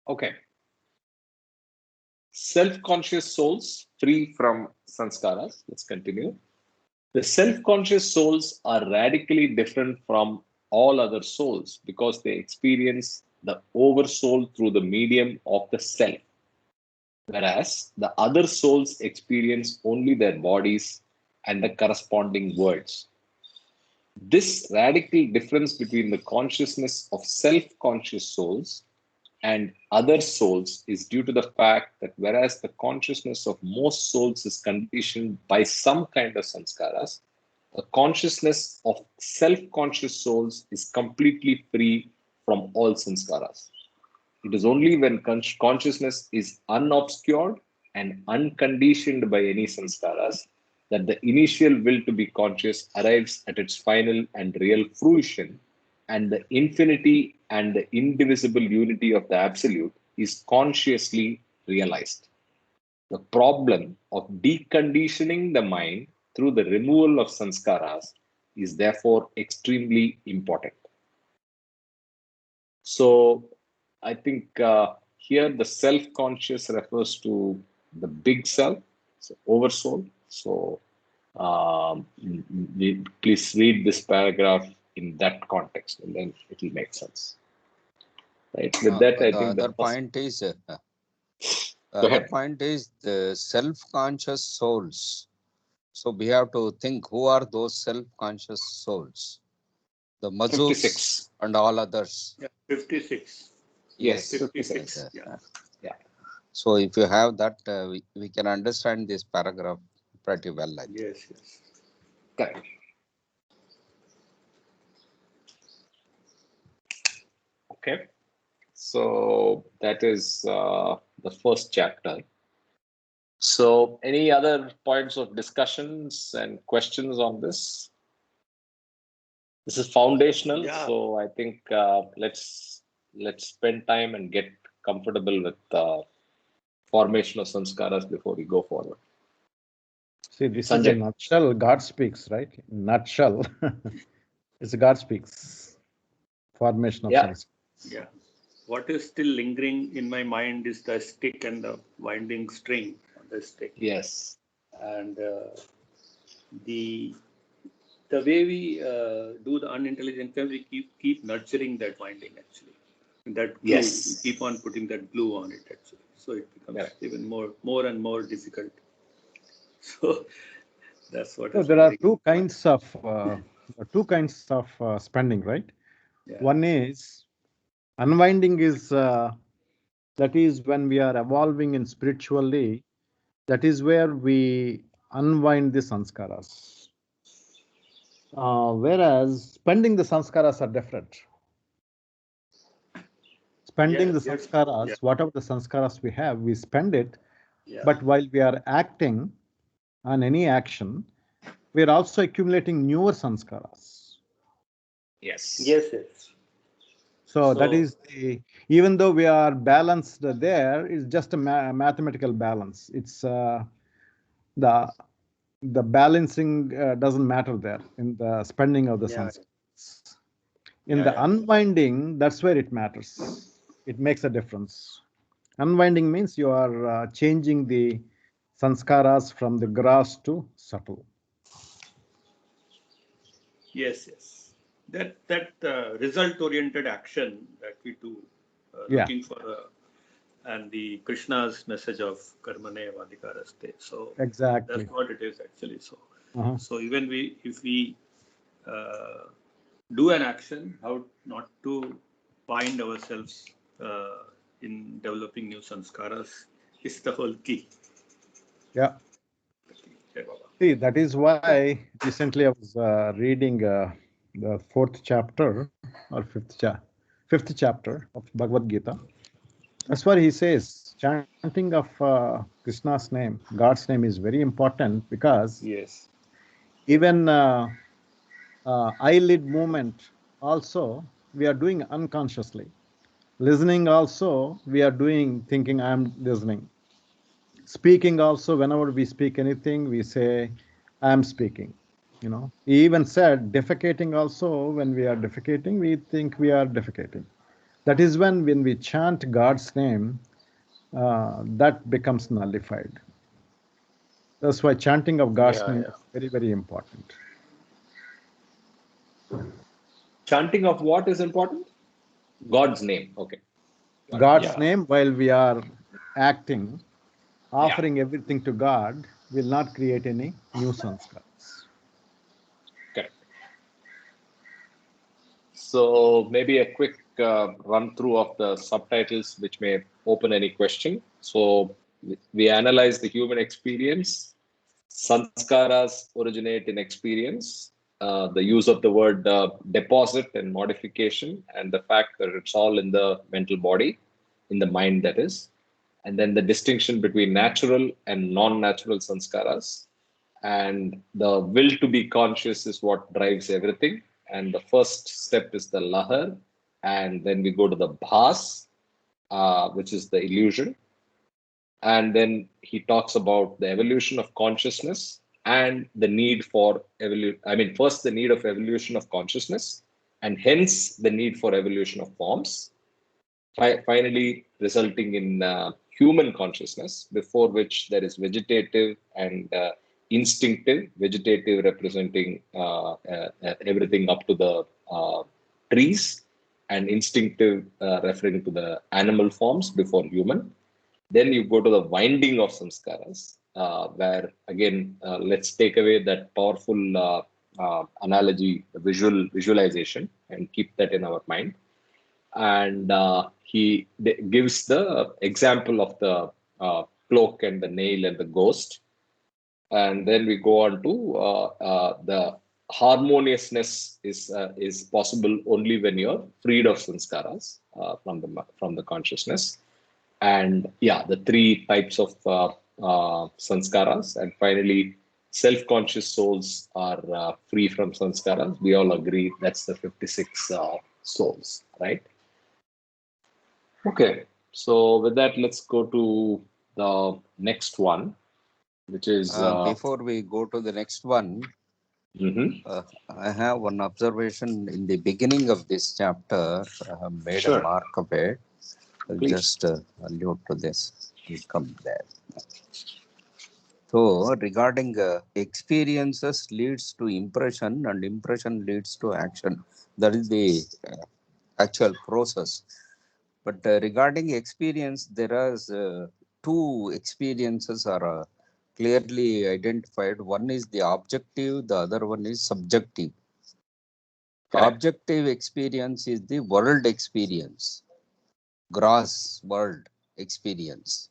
Okay. Self-conscious souls free from sanskaras. Let's continue. The self-conscious souls are radically different from all other souls because they experience the oversoul through the medium of the self, whereas the other souls experience only their bodies and the corresponding words. This radical difference between the consciousness of self-conscious souls and other souls is due to the fact that whereas the consciousness of most souls is conditioned by some kind of sanskaras, the consciousness of self-conscious souls is completely free from all sanskaras. It is only when consciousness is unobscured and unconditioned by any sanskaras that the initial will to be conscious arrives at its final and real fruition, and the infinity and the indivisible unity of the Absolute is consciously realized. The problem of deconditioning the mind through the removal of sanskaras is therefore extremely important. So, I think here the self-conscious refers to the big self, so oversoul. So please read this paragraph in that context, and then it will make sense. Right. With that, I The think other point is the self-conscious souls. So we have to think who are those self-conscious souls? The mazoops 56 and all others. Yeah, 56. Yes, 56. Yeah. So if you have that, we can understand this paragraph pretty well. I think. Yes, yes. Correct. Okay. So that is the first chapter. So any other points of discussions and questions on this? This is foundational, Yeah. so I think let's spend time and get comfortable with formation of sanskaras before we go forward. See, this is Sanjay. a nutshell. God speaks, right? Nutshell. It's God speaks. Formation of sanskara. Yeah. What is still lingering in my mind is the stick and the winding string on the stick. Yes. And the way we do the unintelligent time, we keep nurturing that winding actually. That glue, Yes. we keep on putting that glue on it actually. So it becomes even more and more difficult. So that's what. So there are two kinds of spending, right? Yeah. One is Unwinding is that is when we are evolving in spiritually. That is where we unwind the sanskaras. Whereas spending the sanskaras are different. Spending the Yes, yes, sanskaras, yeah, whatever the sanskaras we have, we spend it. yeah. But while we are acting on any action, we are also accumulating newer sanskaras. Yes. Yes, yes. So that So, is the, even though we are balanced there, it's just a mathematical balance. It's the balancing doesn't matter there in the spending of the yeah, sanskaras. In yeah, the yeah. unwinding, that's where it matters. It makes a difference. Unwinding means you are changing the sanskaras from the gross to subtle. Yes, yes. That result-oriented action that we do, Yeah, looking for, and the Krishna's message of karmane vadikaraste. So that's exactly. what it is actually. So, Uh-huh. so even if we do an action, how not to find ourselves in developing new sanskaras is the whole key. Yeah. Jai Baba. See, that is why recently I was reading the fourth chapter or fifth chapter of Bhagavad Gita. That's what he says. Chanting of Krishna's name, God's name, is very important because Yes. even eyelid movement also we are doing unconsciously. Listening also we are doing thinking I am listening. Speaking also, whenever we speak anything, we say I am speaking. He even said defecating also, when we are defecating, we think we are defecating. That is when we chant God's name, that becomes nullified. That's why chanting of God's Yeah, name yeah. is very, very important. Chanting of what is important? God's name. Okay. Got it. God's Yeah. name while we are acting, Yeah. offering everything to God, will not create any new sanskars. Correct. So maybe a quick run through of the subtitles, which may open any question. So we analyze the human experience. Sanskaras originate in experience. The use of the word deposit and modification, and the fact that it's all in the mental body, in the mind, that is. And then the distinction between natural and non-natural sanskaras. And the will to be conscious is what drives everything. And the first step is the lahar. And then we go to the bhas, which is the illusion. And then he talks about the evolution of consciousness and the need for evolution. I mean, first, the need of evolution of consciousness, and hence the need for evolution of forms, finally resulting in human consciousness, before which there is vegetative and instinctive. Vegetative representing everything up to the trees, and instinctive referring to the animal forms before human. Then you go to the winding of samskaras, where again, let's take away that powerful analogy, the visualization, and keep that in our mind. And he gives the example of the cloak and the nail and the ghost. And then we go on to the harmoniousness is possible only when you're freed of sanskaras from the consciousness. And yeah, the three types of sanskaras. And finally, self-conscious souls are free from sanskaras. We all agree that's the 56 souls, right? Okay, so with that, let's go to the next one, which is Before we go to the next one, mhm. I have one observation in the beginning of this chapter. I have made a Sure, mark of it. I'll please. just allude to this. We'll come there. So, regarding experiences leads to impression, and impression leads to action. That is the actual process. But regarding experience, there are two experiences are clearly identified. One is the objective, the other one is subjective. Correct. Objective experience is the world experience. gross world experience.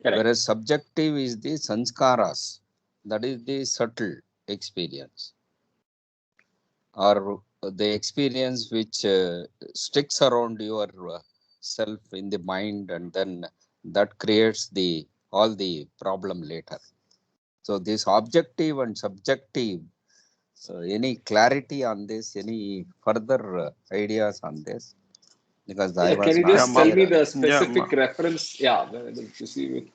Correct. Whereas subjective is the sanskaras, that is the subtle experience, or the experience which sticks around your self in the mind, and then that creates all the problem later. So this objective and subjective, any clarity on this, any further ideas on this? Because I Can was you not just tell me clear. the specific reference? Yeah, to see it.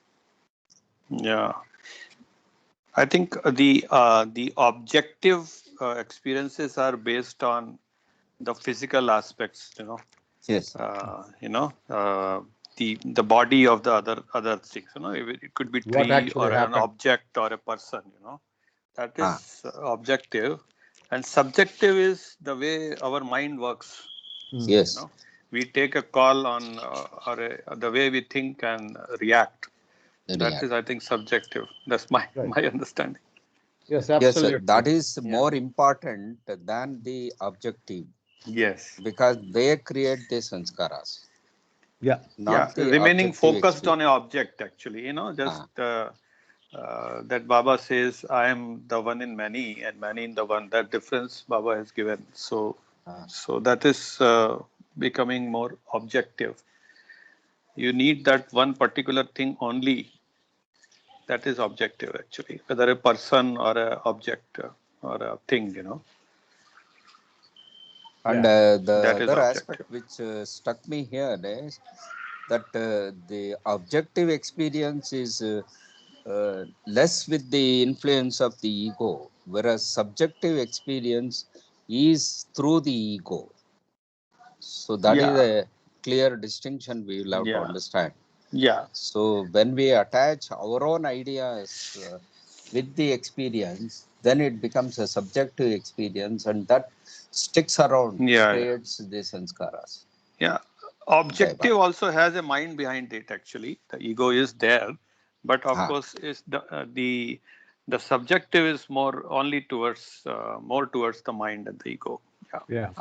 Yeah, I think the objective experiences are based on the physical aspects. Yes. The body of the other things. It could be What tree actually or an happened? object or a person. That is objective, and subjective is the way our mind works. Yes. We take a call on the way we think and react. That is, I think, subjective. That's my understanding. Yes, Yes, absolutely. that is more important than the objective. Yes. Because they create the sanskaras. Yeah. Not the remaining objective focused experience. on an object, actually. Just that Baba says, I am the one in many and many in the one. That difference Baba has given. So that is becoming more objective. You need that one particular thing only. That is objective, actually, whether a person or an object or a thing, And That the is other objective. aspect which struck me here is that the objective experience is less with the influence of the ego, whereas subjective experience is through the ego. So that is a clear distinction we will have to understand. Yeah. So when we attach our own ideas with the experience, then it becomes a subjective experience, and that sticks around, creates the sanskaras. Yeah. Objective also has a mind behind it, actually. The ego is there, but of course, is the subjective is more towards the mind and the ego. Yeah.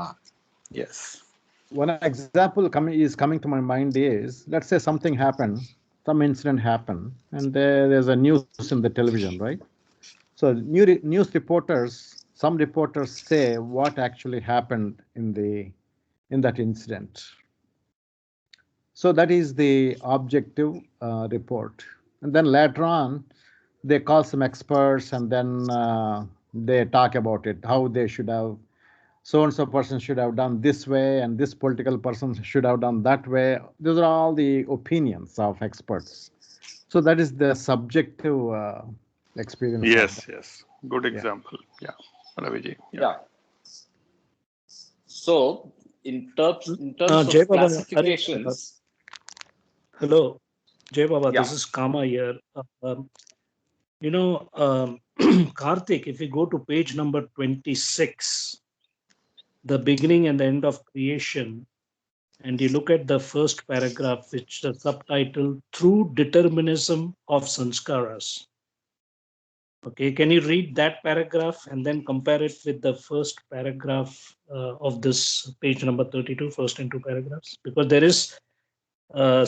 Yes. One example coming to my mind is, let's say something happened, some incident happened, and there's a news in the television, right? So news reporters, some reporters say what actually happened in that incident. So that is the objective report. And then later on, they call some experts, and then they talk about it, how they should have, so-and-so person should have done this way, and this political person should have done that way. Those are all the opinions of experts. So that is the subjective experience. Yes. Good example. Yeah. Raviji. Yeah. So in terms Jai of Baba, classifications. Hello, Jai Baba. This is Kama here. Karthik, if you go to page number 26, the beginning and the end of creation, and you look at the first paragraph, which the subtitle, Through Determinism of Sanskaras. Okay, can you read that paragraph and then compare it with the first paragraph of this page number 32, first and two paragraphs? Because there is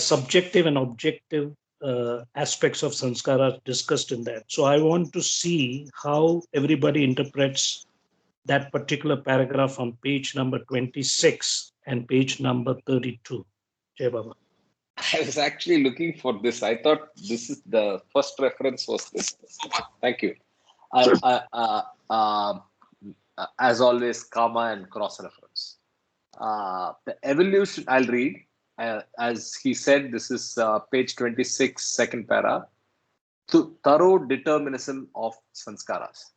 subjective and objective aspects of sanskara discussed in that. So I want to see how everybody interprets that particular paragraph on page number 26 and page number 32. Jai Baba. I was actually looking for this. I thought this is the first reference was this. Thank you. As always, comma and cross reference. The evolution, I'll read. As he said, this is page 26, second para. Thorough determinism of sanskaras.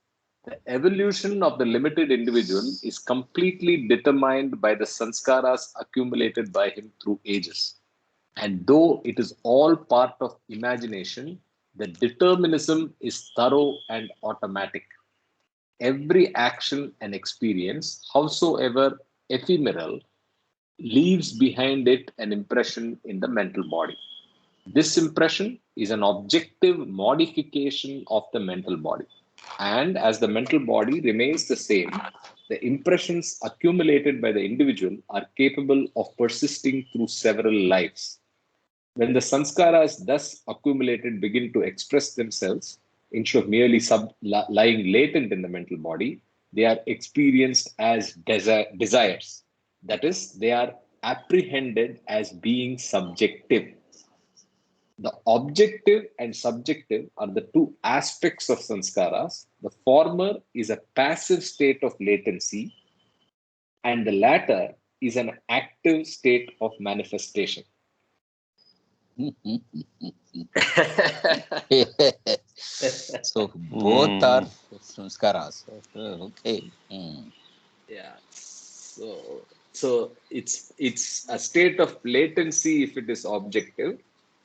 The evolution of the limited individual is completely determined by the sanskaras accumulated by him through ages. And though it is all part of imagination, the determinism is thorough and automatic. Every action and experience, howsoever ephemeral, leaves behind it an impression in the mental body. This impression is an objective modification of the mental body. And as the mental body remains the same, the impressions accumulated by the individual are capable of persisting through several lives. When the sanskaras thus accumulated begin to express themselves, instead of merely lying latent in the mental body, they are experienced as desires. That is, they are apprehended as being subjective. The objective and subjective are the two aspects of sanskaras. The former is a passive state of latency, and the latter is an active state of manifestation. So both are samskaras. Okay. Yeah. So it's a state of latency if it is objective,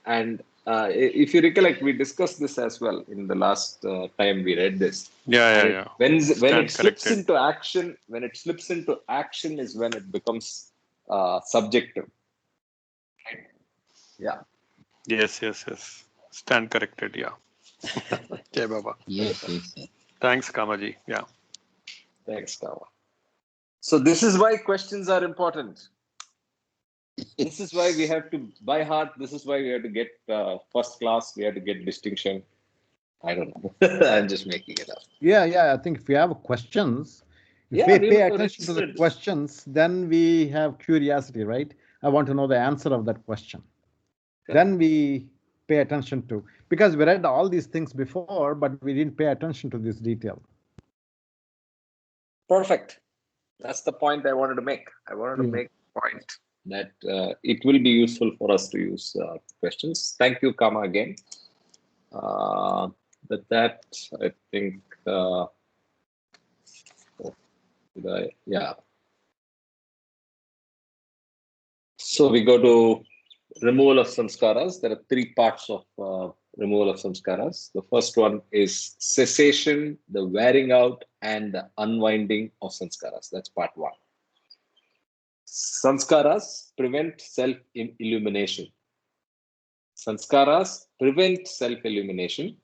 and if you recollect, we discussed this as well in the last time we read this. Yeah. When it Stand slips corrected. into action, is when it becomes subjective. Right? Yeah. Yes. Stand corrected. Yeah. Jai Baba. Yes. Thanks, Kamaji. Yeah. Thanks, Kawa. So this is why questions are important. This is why we have to by heart. This is why we have to get first class. We have to get distinction. I don't know. I'm just making it up. Yeah. I think if we have questions, if Yeah, we we pay have attention to the registered. questions, then we have curiosity, right? I want to know the answer of that question. Yeah. Then we pay attention to, because we read all these things before, but we didn't pay attention to this detail. Perfect. That's the point I wanted to make. I wanted to make a point that it will be useful for us to use questions. Thank you, Kama, again. With that, I think, yeah. So we go to removal of samskaras. There are three parts of removal of samskaras. The first one is cessation, the wearing out, and the unwinding of samskaras. That's part one. Sanskaras prevent self-illumination. Sanskaras prevent self-illumination.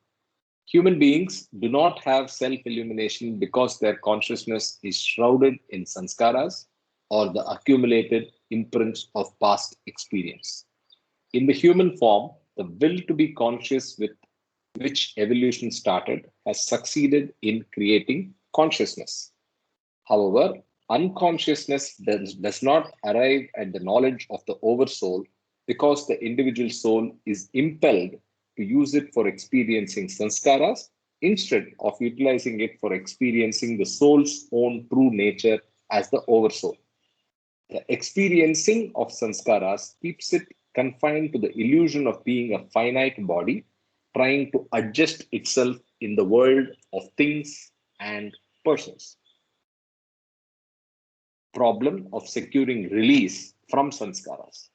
Human beings do not have self-illumination because their consciousness is shrouded in sanskaras or the accumulated imprints of past experience. In the human form, the will to be conscious with which evolution started has succeeded in creating consciousness. However, unconsciousness does not arrive at the knowledge of the oversoul because the individual soul is impelled to use it for experiencing sanskaras instead of utilizing it for experiencing the soul's own true nature as the oversoul. The experiencing of sanskaras keeps it confined to the illusion of being a finite body, trying to adjust itself in the world of things and persons. Problem of securing release from sanskaras.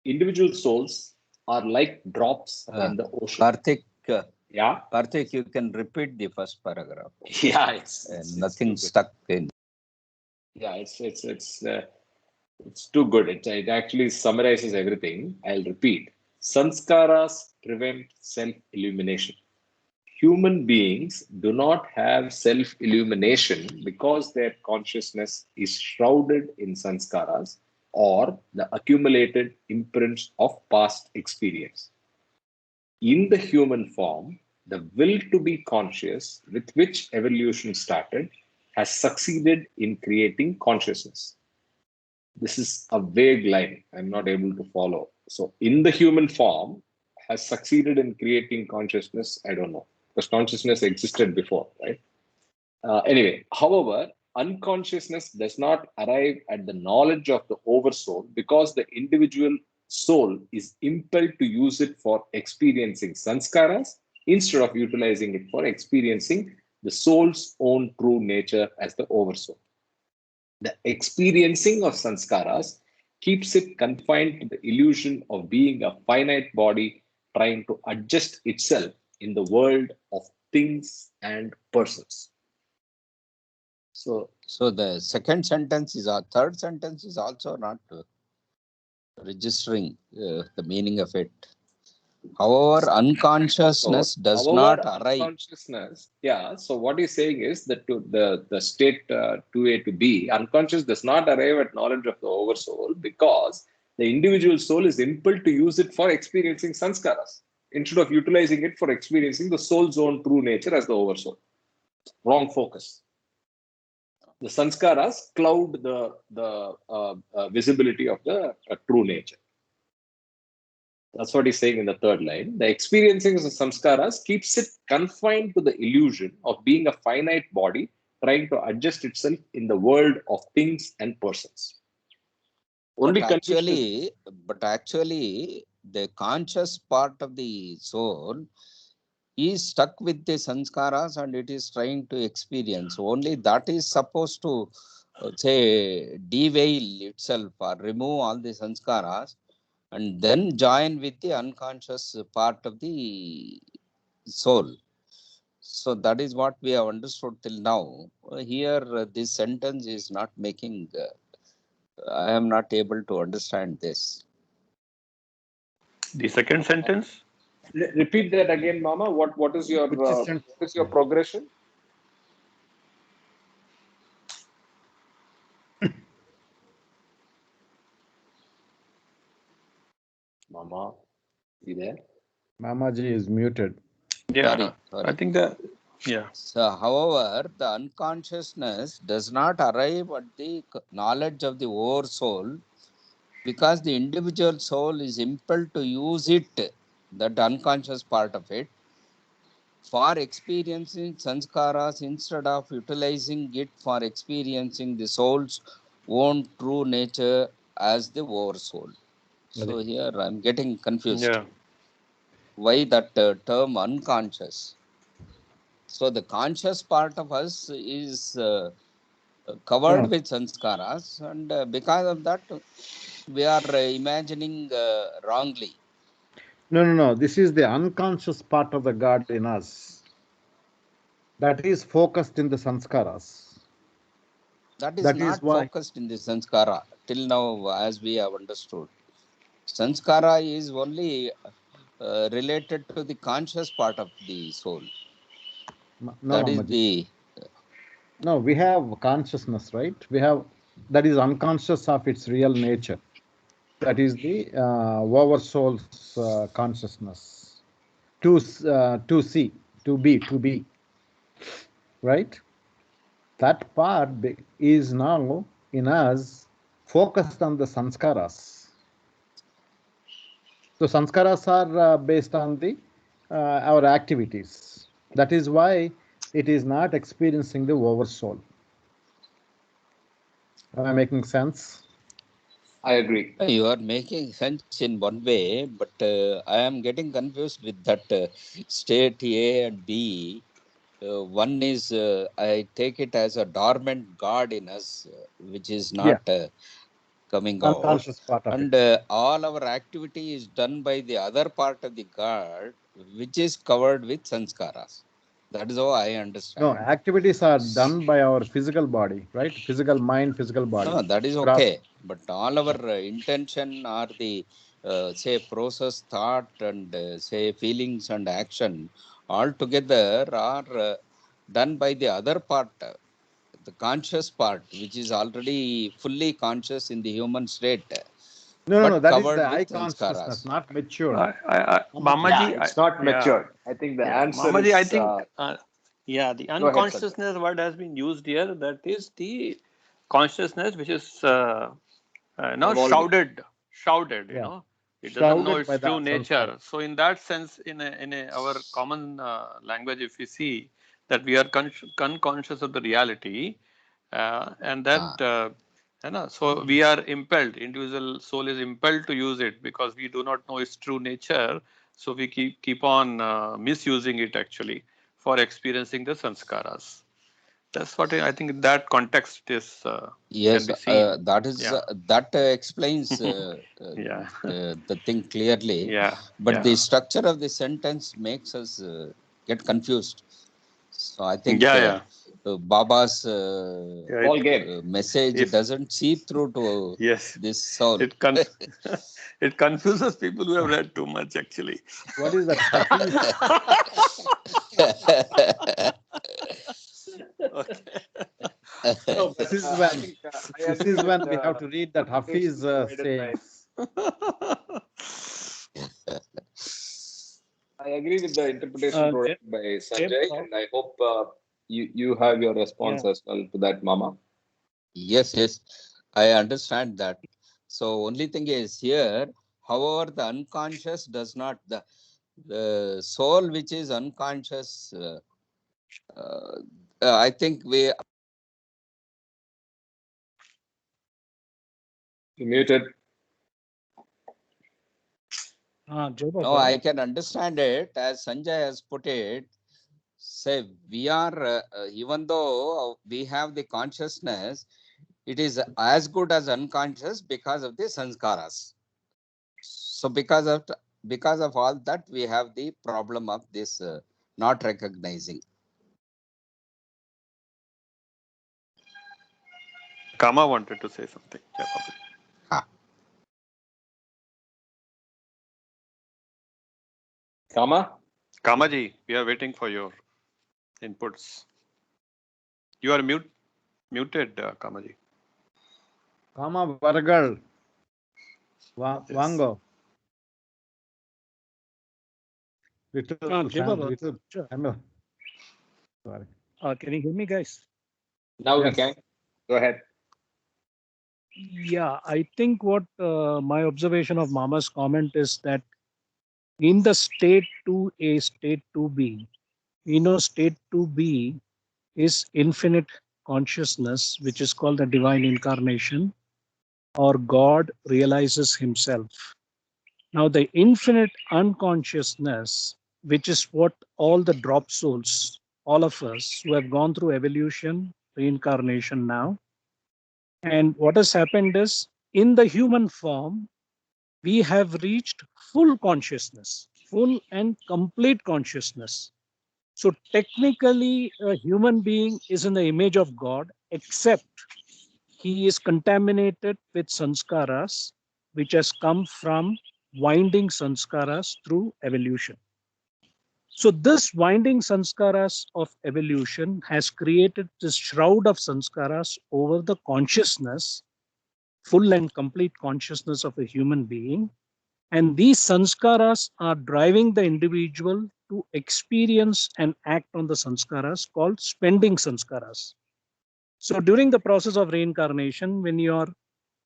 Individual souls are like drops in the ocean. Karthik, Yeah. Karthik, you can repeat the first paragraph. Yeah, it's nothing stuck in. Yeah, it's too good. It actually summarizes everything. I'll repeat. Sanskaras prevent self-illumination. Human beings do not have self-illumination because their consciousness is shrouded in sanskaras or the accumulated imprints of past experience. In the human form, the will to be conscious with which evolution started has succeeded in creating consciousness. This is a vague line. I'm not able to follow. So, in the human form, has succeeded in creating consciousness. I don't know, because consciousness existed before, right? Anyway, however, unconsciousness does not arrive at the knowledge of the oversoul because the individual soul is impelled to use it for experiencing sanskaras instead of utilizing it for experiencing the soul's own true nature as the oversoul. The experiencing of sanskaras keeps it confined to the illusion of being a finite body trying to adjust itself in the world of things and persons. So the second sentence is our third sentence is also not registering the meaning of it. However, unconsciousness does not However, arrive. unconsciousness, yeah. So what he's saying is that the state 2A to B, unconscious does not arrive at knowledge of the oversoul because the individual soul is impelled to use it for experiencing sanskaras instead of utilizing it for experiencing the soul's own true nature as the oversoul. Wrong focus. The sanskaras cloud the visibility of the true nature. That's what he's saying in the third line. The experiencing of the samskaras keeps it confined to the illusion of being a finite body trying to adjust itself in the world of things and persons. Only But actually, the conscious part of the soul is stuck with the sanskaras and it is trying to experience. Only that is supposed to, say, deveil itself or remove all the sanskaras and then join with the unconscious part of the soul. So that is what we have understood till now. Here, this sentence is not making, I am not able to understand this. The second sentence? Repeat that again, Mama. What is your progression? Mama, you there? Mamaji is muted. Yeah, sorry. I think that, yeah. So, however, the unconsciousness does not arrive at the knowledge of the oversoul because the individual soul is impelled to use it, that unconscious part of it, for experiencing sanskaras instead of utilizing it for experiencing the soul's own true nature as the oversoul. So here I'm getting confused. Yeah. Why that term unconscious? So the conscious part of us is covered with sanskaras, and because of that, we are imagining wrongly. No. This is the unconscious part of the God in us. That is focused in the sanskaras. That is not focused in the sanskara till now, as we have understood. Sanskara is only related to the conscious part of the soul. No, we have consciousness, right? We have, that is unconscious of its real nature. That is the oversoul's consciousness. To see, to be, right? That part is now in us focused on the sanskaras. So sanskaras are based on the our activities. That is why it is not experiencing the oversoul. Am I making sense? I agree. You are making sense in one way, but I am getting confused with that state A and B. One is, I take it as a dormant God in us, which is not coming out. And all our activity is done by the other part of the God, which is covered with sanskaras. That is how I understand. No, activities are done by our physical body, right? Physical mind, physical body. No, that is okay. But all our intention or the, say, process, thought, and say, feelings and action all together are done by the other part, the conscious part, which is already fully conscious in the human state. No, that is the I consciousness, not mature. Mamaji, it's not matured. I think the answer Mamaji, is... I think, the unconsciousness word has been used here. That is the consciousness which is shrouded, you know. It doesn't know its true nature. So in that sense, in our common language, if we see that we are unconscious of the reality, and that... so we are impelled, individual soul is impelled to use it because we do not know its true nature. So we keep on misusing it actually for experiencing the sanskaras. That's what I think in that context is yes, can be seen. That explains the thing clearly. But the structure of the sentence makes us get confused. So I think Baba's Ball game. message doesn't seep through to Yes, this soul. it it confuses people who have read too much actually. What is that? Hafiz? Okay. This is when we have to read that Hafiz saying. I agree with the interpretation provided by Sanjay, and I hope you have your response as well to that, Mama. Yes, I understand that. So only thing is here, however, the unconscious does not, the soul which is unconscious, I think we. You muted. No, I can understand it as Sanjay has put it. Say we are, even though we have the consciousness, it is as good as unconscious because of the sanskaras. So because of all that, we have the problem of this not recognizing. Kama wanted to say something. Kama? Kamaji, we are waiting for your inputs. You are muted, Kamaji. Kama Vargal. Wango. Sorry. Can you hear me, guys? Now we can. Go ahead. Yeah, I think what my observation of Mama's comment is that in the state 2A, state 2B, we know state 2B is infinite consciousness, which is called the divine incarnation, or God realizes himself. Now, the infinite unconsciousness, which is what all the drop souls, all of us who have gone through evolution, reincarnation now, and what has happened is in the human form, we have reached full consciousness, full and complete consciousness. So technically, a human being is in the image of God, except he is contaminated with sanskaras, which has come from winding sanskaras through evolution. So this winding sanskaras of evolution has created this shroud of sanskaras over the consciousness, full and complete consciousness of a human being. And these sanskaras are driving the individual to experience and act on the sanskaras called spending sanskaras. So during the process of reincarnation, when you are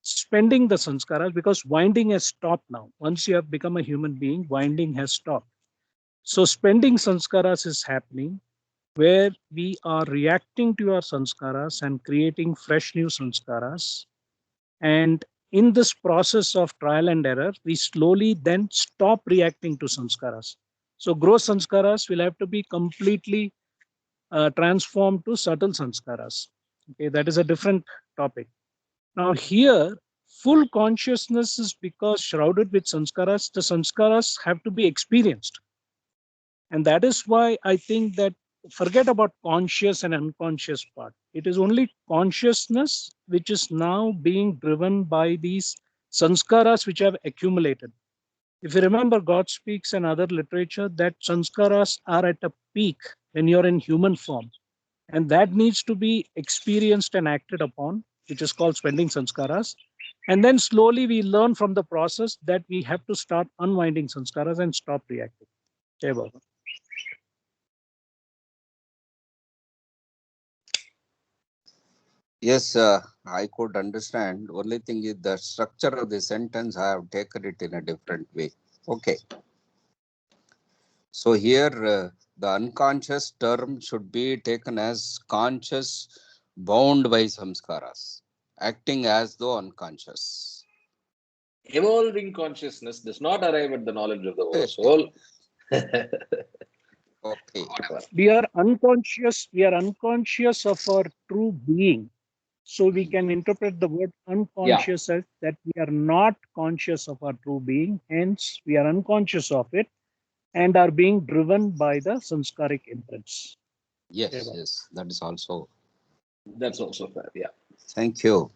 spending the sanskaras, because winding has stopped now. Once you have become a human being, winding has stopped. So spending sanskaras is happening where we are reacting to our sanskaras and creating fresh new sanskaras. And in this process of trial and error, we slowly then stop reacting to sanskaras. So gross sanskaras will have to be completely transformed to subtle sanskaras. Okay, that is a different topic. Now here, full consciousness is because shrouded with sanskaras, the sanskaras have to be experienced. And that is why I think that forget about conscious and unconscious part. It is only consciousness which is now being driven by these sanskaras which have accumulated. If you remember, God speaks and other literature that sanskaras are at a peak when you're in human form. And that needs to be experienced and acted upon, which is called spending sanskaras. And then slowly we learn from the process that we have to start unwinding sanskaras and stop reacting. Jai Baba. Yes, I could understand. Only thing is the structure of the sentence, I have taken it in a different way. Okay. So here the unconscious term should be taken as conscious bound by samskaras, acting as though unconscious. Evolving consciousness does not arrive at the knowledge of the oversoul. Okay. We are unconscious of our true being. So we can interpret the word unconscious as that we are not conscious of our true being. Hence, we are unconscious of it and are being driven by the sanskaric imprints. Yes, that is also That's also fair. Yeah. Thank you.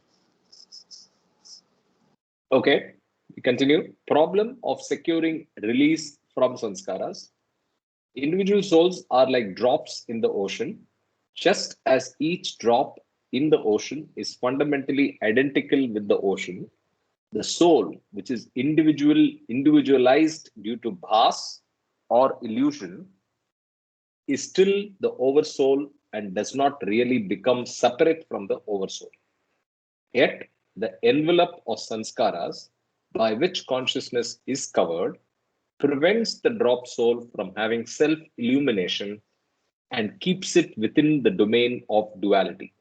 Okay. We continue. Problem of securing release from sanskaras. Individual souls are like drops in the ocean. Just as each drop in the ocean is fundamentally identical with the ocean, the soul, which is individualized due to bhas or illusion, is still the oversoul and does not really become separate from the oversoul. Yet, the envelope of sanskaras by which consciousness is covered prevents the drop soul from having self illumination and keeps it within the domain of duality.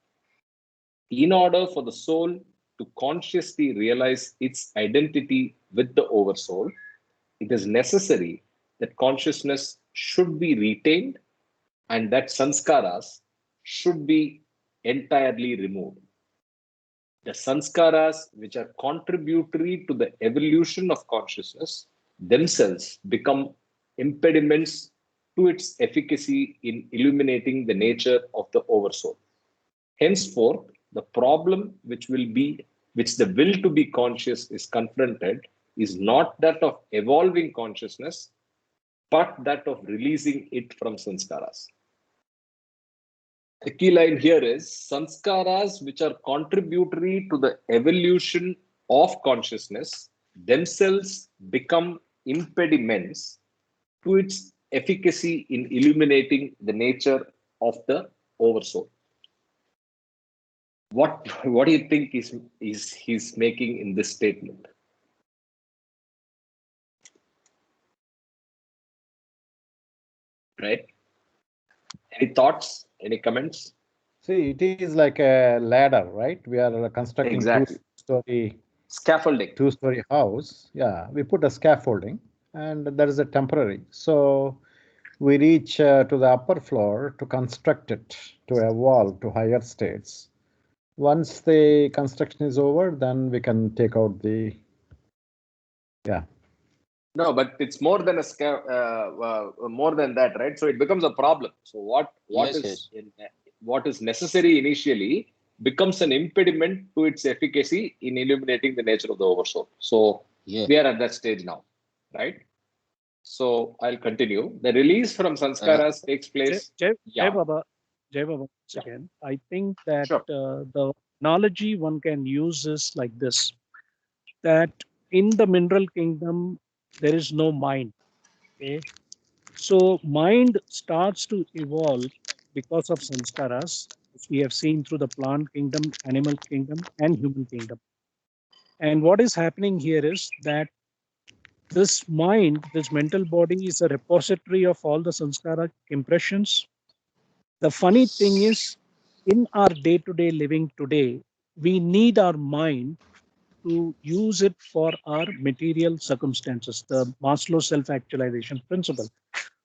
In order for the soul to consciously realize its identity with the oversoul, it is necessary that consciousness should be retained and that sanskaras should be entirely removed. The sanskaras, which are contributory to the evolution of consciousness, themselves become impediments to its efficacy in illuminating the nature of the oversoul. Henceforth, the problem which the will to be conscious is confronted is not that of evolving consciousness, but that of releasing it from sanskaras. The key line here is sanskaras, which are contributory to the evolution of consciousness, themselves become impediments to its efficacy in illuminating the nature of the oversoul. What do you think is he's making in this statement? Right? Any thoughts? Any comments? See, it is like a ladder, right? We are constructing Exactly. two-story Scaffolding. house. Yeah, we put a scaffolding, and that is a temporary. So we reach to the upper floor to construct it to evolve to higher states. Once the construction is over, then we can take out the, yeah. No, but it's more than more than that, right? So it becomes a problem. So Yes. what is necessary initially becomes an impediment to its efficacy in illuminating the nature of the oversoul. So Yeah. we are at that stage now, right? So I'll continue. The release from sanskaras takes place. Jai Yeah, Baba, once yeah, again, I think that sure. the analogy one can use is like this, that in the mineral kingdom, there is no mind. Okay? So mind starts to evolve because of sanskaras, which we have seen through the plant kingdom, animal kingdom, and human kingdom. And what is happening here is that this mind, this mental body, is a repository of all the sanskara impressions. The funny thing is, in our day to day living today, we need our mind to use it for our material circumstances, the Maslow self actualization principle.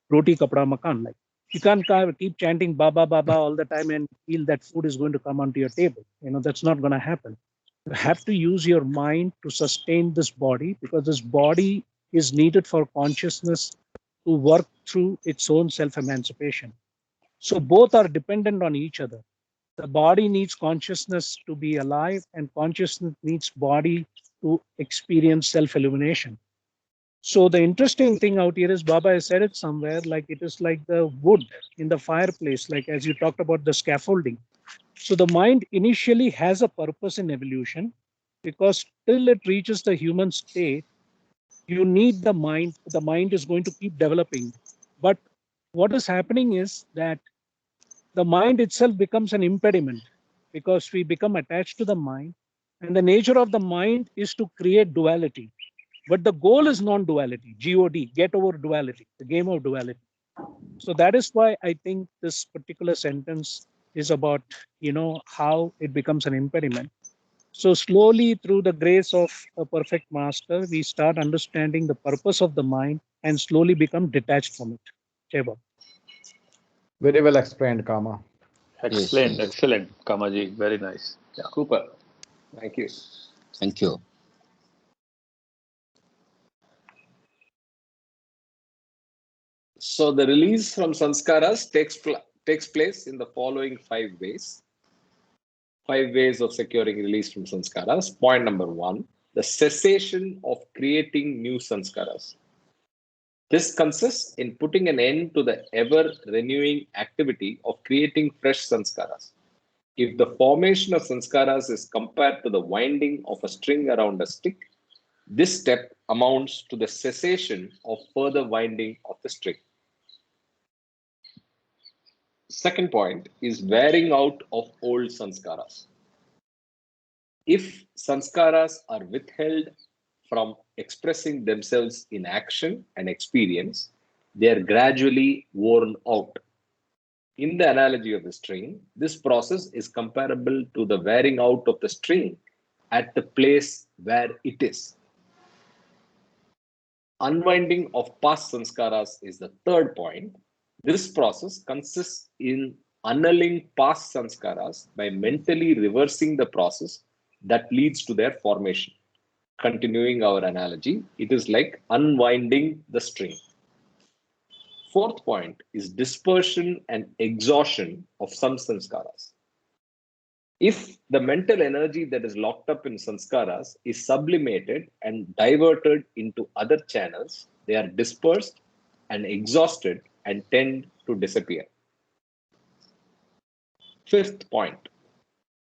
Roti, kapda, makan. Like, you can't keep chanting Baba, Baba all the time and feel that food is going to come onto your table. That's not going to happen. You have to use your mind to sustain this body, because this body is needed for consciousness to work through its own self emancipation. So both are dependent on each other. The body needs consciousness to be alive, and consciousness needs body to experience self illumination. So the interesting thing out here is Baba has said it somewhere, like it is like the wood in the fireplace, like as you talked about the scaffolding. So the mind initially has a purpose in evolution, because till it reaches the human state, you need the mind. The mind is going to keep developing. But what is happening is that the mind itself becomes an impediment, because we become attached to the mind. And the nature of the mind is to create duality. But the goal is non-duality, God, get over duality, the game of duality. So that is why I think this particular sentence is about, how it becomes an impediment. So slowly, through the grace of a perfect master, we start understanding the purpose of the mind and slowly become detached from it. Jai Baba. Very well explained, Kama. Excellent, Yes. excellent, Kamaji. Very nice. Yeah. Super. Thank you. Thank you. So the release from sanskaras takes place in the following 5 ways. 5 ways of securing release from sanskaras. Point number 1, the cessation of creating new sanskaras. This consists in putting an end to the ever-renewing activity of creating fresh sanskaras. If the formation of sanskaras is compared to the winding of a string around a stick, this step amounts to the cessation of further winding of the string. Second point is wearing out of old sanskaras. If sanskaras are withheld from expressing themselves in action and experience, they are gradually worn out. In the analogy of the string, this process is comparable to the wearing out of the string at the place where it is. Unwinding of past sanskaras is the third point. This process consists in annulling past sanskaras by mentally reversing the process that leads to their formation. Continuing our analogy, it is like unwinding the string. Fourth point is dispersion and exhaustion of some sanskaras. If the mental energy that is locked up in sanskaras is sublimated and diverted into other channels, they are dispersed and exhausted and tend to disappear. Fifth point,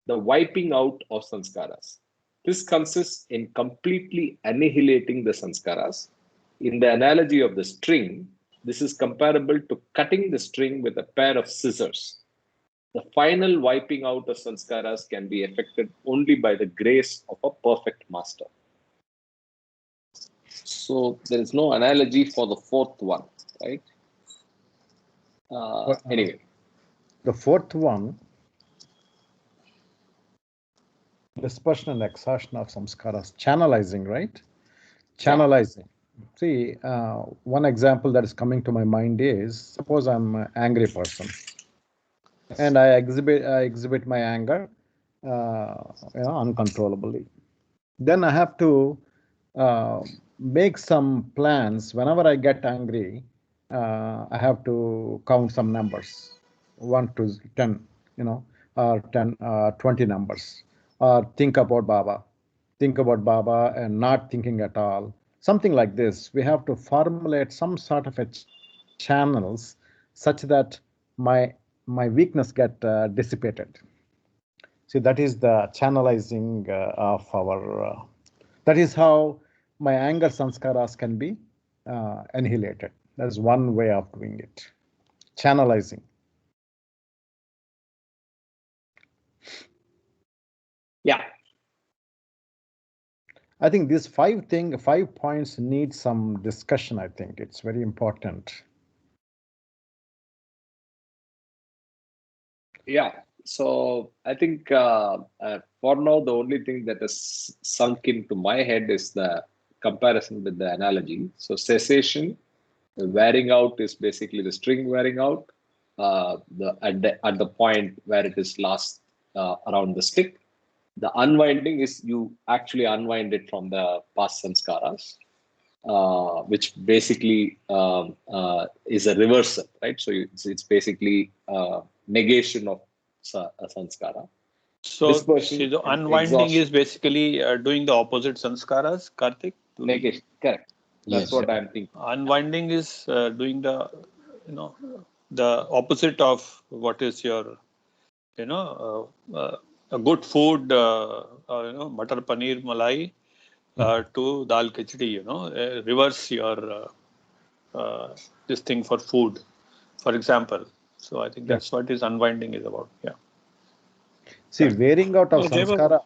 the wiping out of sanskaras. This consists in completely annihilating the sanskaras. In the analogy of the string, this is comparable to cutting the string with a pair of scissors. The final wiping out of sanskaras can be effected only by the grace of a perfect master. So there is no analogy for the fourth one, right? Anyway. The fourth one, dispersion and exhaustion of samskaras, channelizing, right? Channelizing. Yeah. See, one example that is coming to my mind is, suppose I'm an angry person and I exhibit my anger uncontrollably. Then I have to make some plans. Whenever I get angry, I have to count some numbers, 1 to 10, or 10, 20 numbers, or think about Baba and not thinking at all. Something like this. We have to formulate some sort of a channels such that my weakness get dissipated. See, that is the channelizing of our. That is how my anger sanskaras can be annihilated. That's one way of doing it. Channelizing. Yeah. I think these 5 points need some discussion. I think it's very important. Yeah. So I think for now, the only thing that has sunk into my head is the comparison with the analogy. So cessation, the wearing out is basically the string wearing out at the point where it is last around the stick. The unwinding is you actually unwind it from the past sanskaras, which basically is a reversal, right? So it's basically negation of a sanskara. So see, the unwinding is basically doing the opposite sanskaras, Karthik? Negation, correct. That's what I'm thinking. Unwinding is doing the, the opposite of what is your, a good food, butter paneer malai to dal khichdi, reverse your this thing for food, for example. So I think that's what is unwinding is about. Yeah. See, wearing out of sanskara.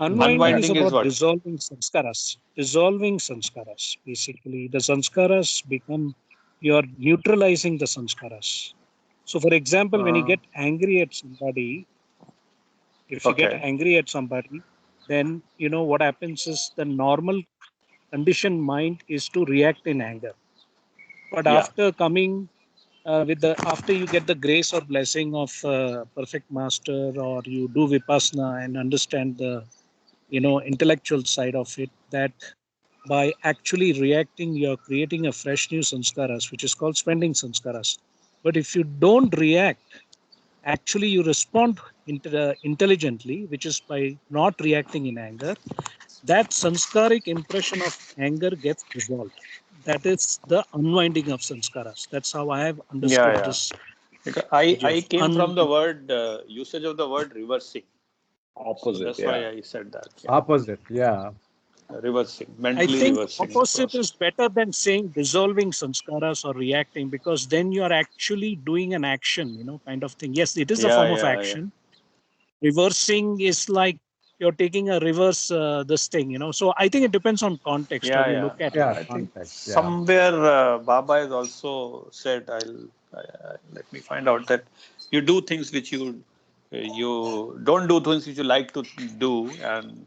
Unwinding is about dissolving sanskaras. Dissolving sanskaras. Basically, the sanskaras become, you're neutralizing the sanskaras. So, for example, when you get angry at somebody, if you get angry at somebody, then, what happens is the normal conditioned mind is to react in anger. But after coming after you get the grace or blessing of perfect master, or you do vipassana and understand the intellectual side of it, that by actually reacting, you're creating a fresh new sanskaras, which is called spending sanskaras. But if you don't react, actually you respond intelligently, which is by not reacting in anger, that sanskaric impression of anger gets resolved. That is the unwinding of sanskaras. That's how I have understood Yeah. this. Because idea I of came from the word usage of the word reversing. So Opposite, that's why I said that. Yeah. Opposite, yeah. Reversing, I mentally think reversing. the opposite process. is better than saying dissolving sanskaras or reacting, because then you are actually doing an action, kind of thing. Yes, it is a Yeah, form of yeah, yeah. action. Reversing is like you're taking a reverse this thing. So I think it depends on context how Yeah, you yeah. look at it. Yeah, I think context, yeah. somewhere Baba has also said, let me find out, that you do things which you don't do things which you like to do, and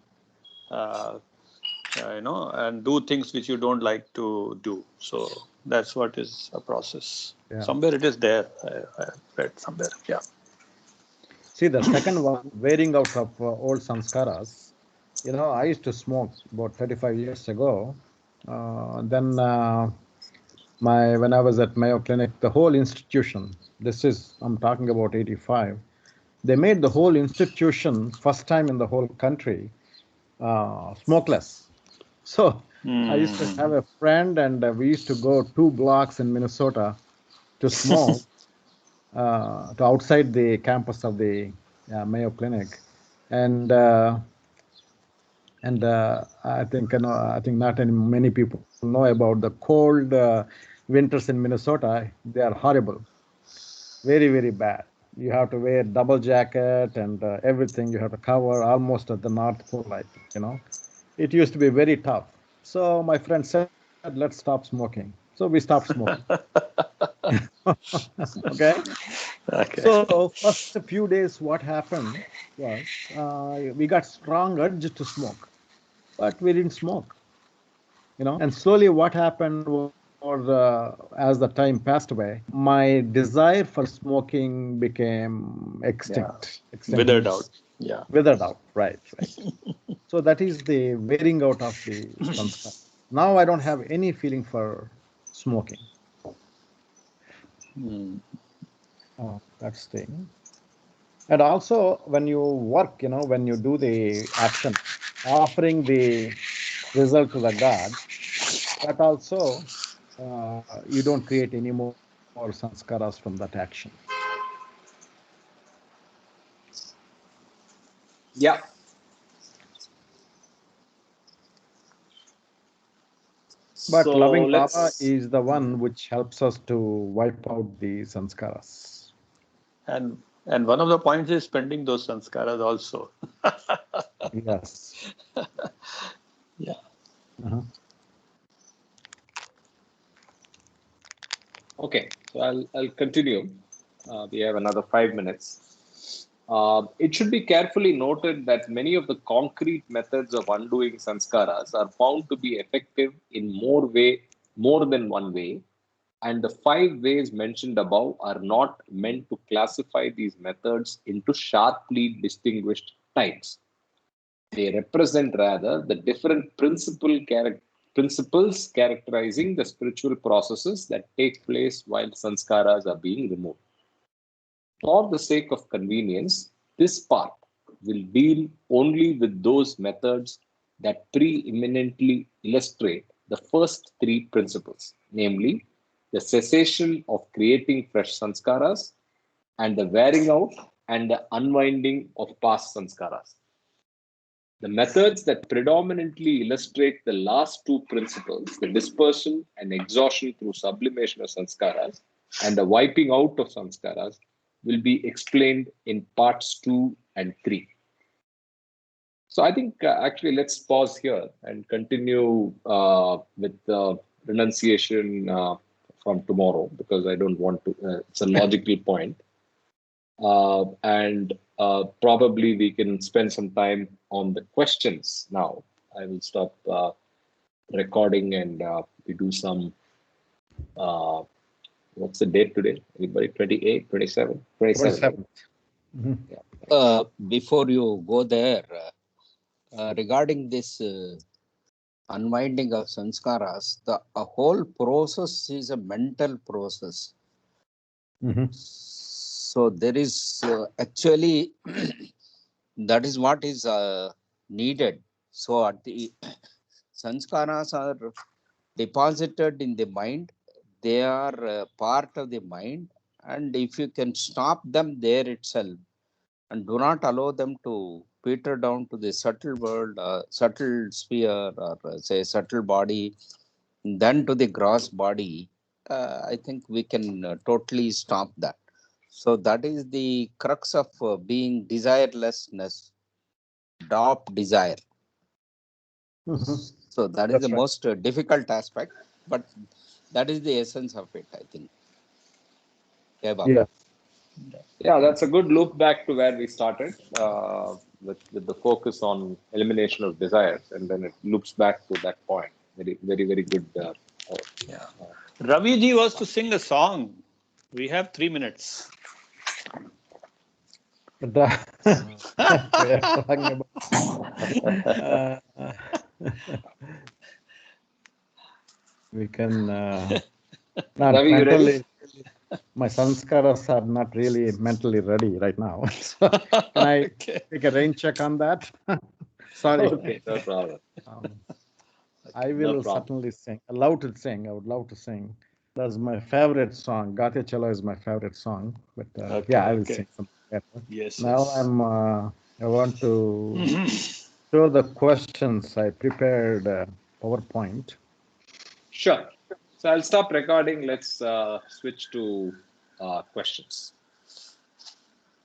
and do things which you don't like to do. So that's what is a process. Yeah. Somewhere it is there. I read somewhere. Yeah. See, the second one, wearing out of old sanskaras. I used to smoke about 35 years ago. Then when I was at Mayo Clinic, the whole institution, I'm talking about 85, they made the whole institution, first time in the whole country, smokeless. So I used to have a friend, and we used to go 2 blocks in Minnesota to smoke to outside the campus of the Mayo Clinic, and I think not many people know about the cold winters in Minnesota. They are horrible, very very bad. You have to wear double jacket and everything. You have to cover almost at the North Pole. It used to be very tough. So my friend said, "Let's stop smoking." So we stopped smoking. Okay. Okay. So first few days, what happened was we got strong urge to smoke, but we didn't smoke. And slowly, what happened was, as the time passed away, my desire for smoking became extinct. Withered out. Yeah. Withered out. Right. So that is the wearing out of the sanskar. Now I don't have any feeling for smoking. That's the thing. And also, when you work, when you do the action, offering the result to the God, that also you don't create any more sanskaras from that action. Yeah. But So loving Baba let's. is the one which helps us to wipe out the sanskaras. And one of the points is spending those sanskaras also. Yes. Yeah. Okay, so I'll continue. We have another 5 minutes. It should be carefully noted that many of the concrete methods of undoing sanskaras are found to be effective in more than one way, and the 5 ways mentioned above are not meant to classify these methods into sharply distinguished types. They represent rather the different principles characterizing the spiritual processes that take place while sanskaras are being removed. For the sake of convenience, this part will deal only with those methods that preeminently illustrate the first 3 principles, namely the cessation of creating fresh sanskaras and the wearing out and the unwinding of past sanskaras. The methods that predominantly illustrate the last 2 principles, the dispersion and exhaustion through sublimation of sanskaras and the wiping out of sanskaras, will be explained in parts 2 and 3. So I think actually let's pause here and continue with the renunciation from tomorrow, because I don't want to, it's a logical point. And probably we can spend some time on the questions now. I will stop recording and we do some, what's the date today? Anybody? 28, 27? 27. Before you go there, regarding this unwinding of sanskaras, the whole process is a mental process. So there is actually that is what is needed. So at the sanskaras are deposited in the mind. They are part of the mind, and if you can stop them there itself and do not allow them to peter down to the subtle world, subtle sphere, or say subtle body, then to the gross body, I think we can totally stop that. So that is the crux of being desirelessness, drop desire. So that is That's the right. most difficult aspect, but that is the essence of it, I think. Yeah, Bob. Yeah. Yeah, that's a good loop back to where we started with the focus on elimination of desires, and then it loops back to that point. Very, very, very good. Yeah. Ravi ji was to sing a song. We have 3 minutes. But we are talking about, we can not Ravi, you ready? mentally. My sanskaras are not really mentally ready right now. So can I Okay. take a rain check on that? Sorry. Okay, no problem. I No will problem. certainly sing. I love to sing. I would love to sing. That's my favorite song. Gate Chalo is my favorite song. But Okay, yeah, I will okay. sing something better. Yes, Now yes. I want to show the questions. I prepared PowerPoint. Sure. So I'll stop recording. Let's switch to questions.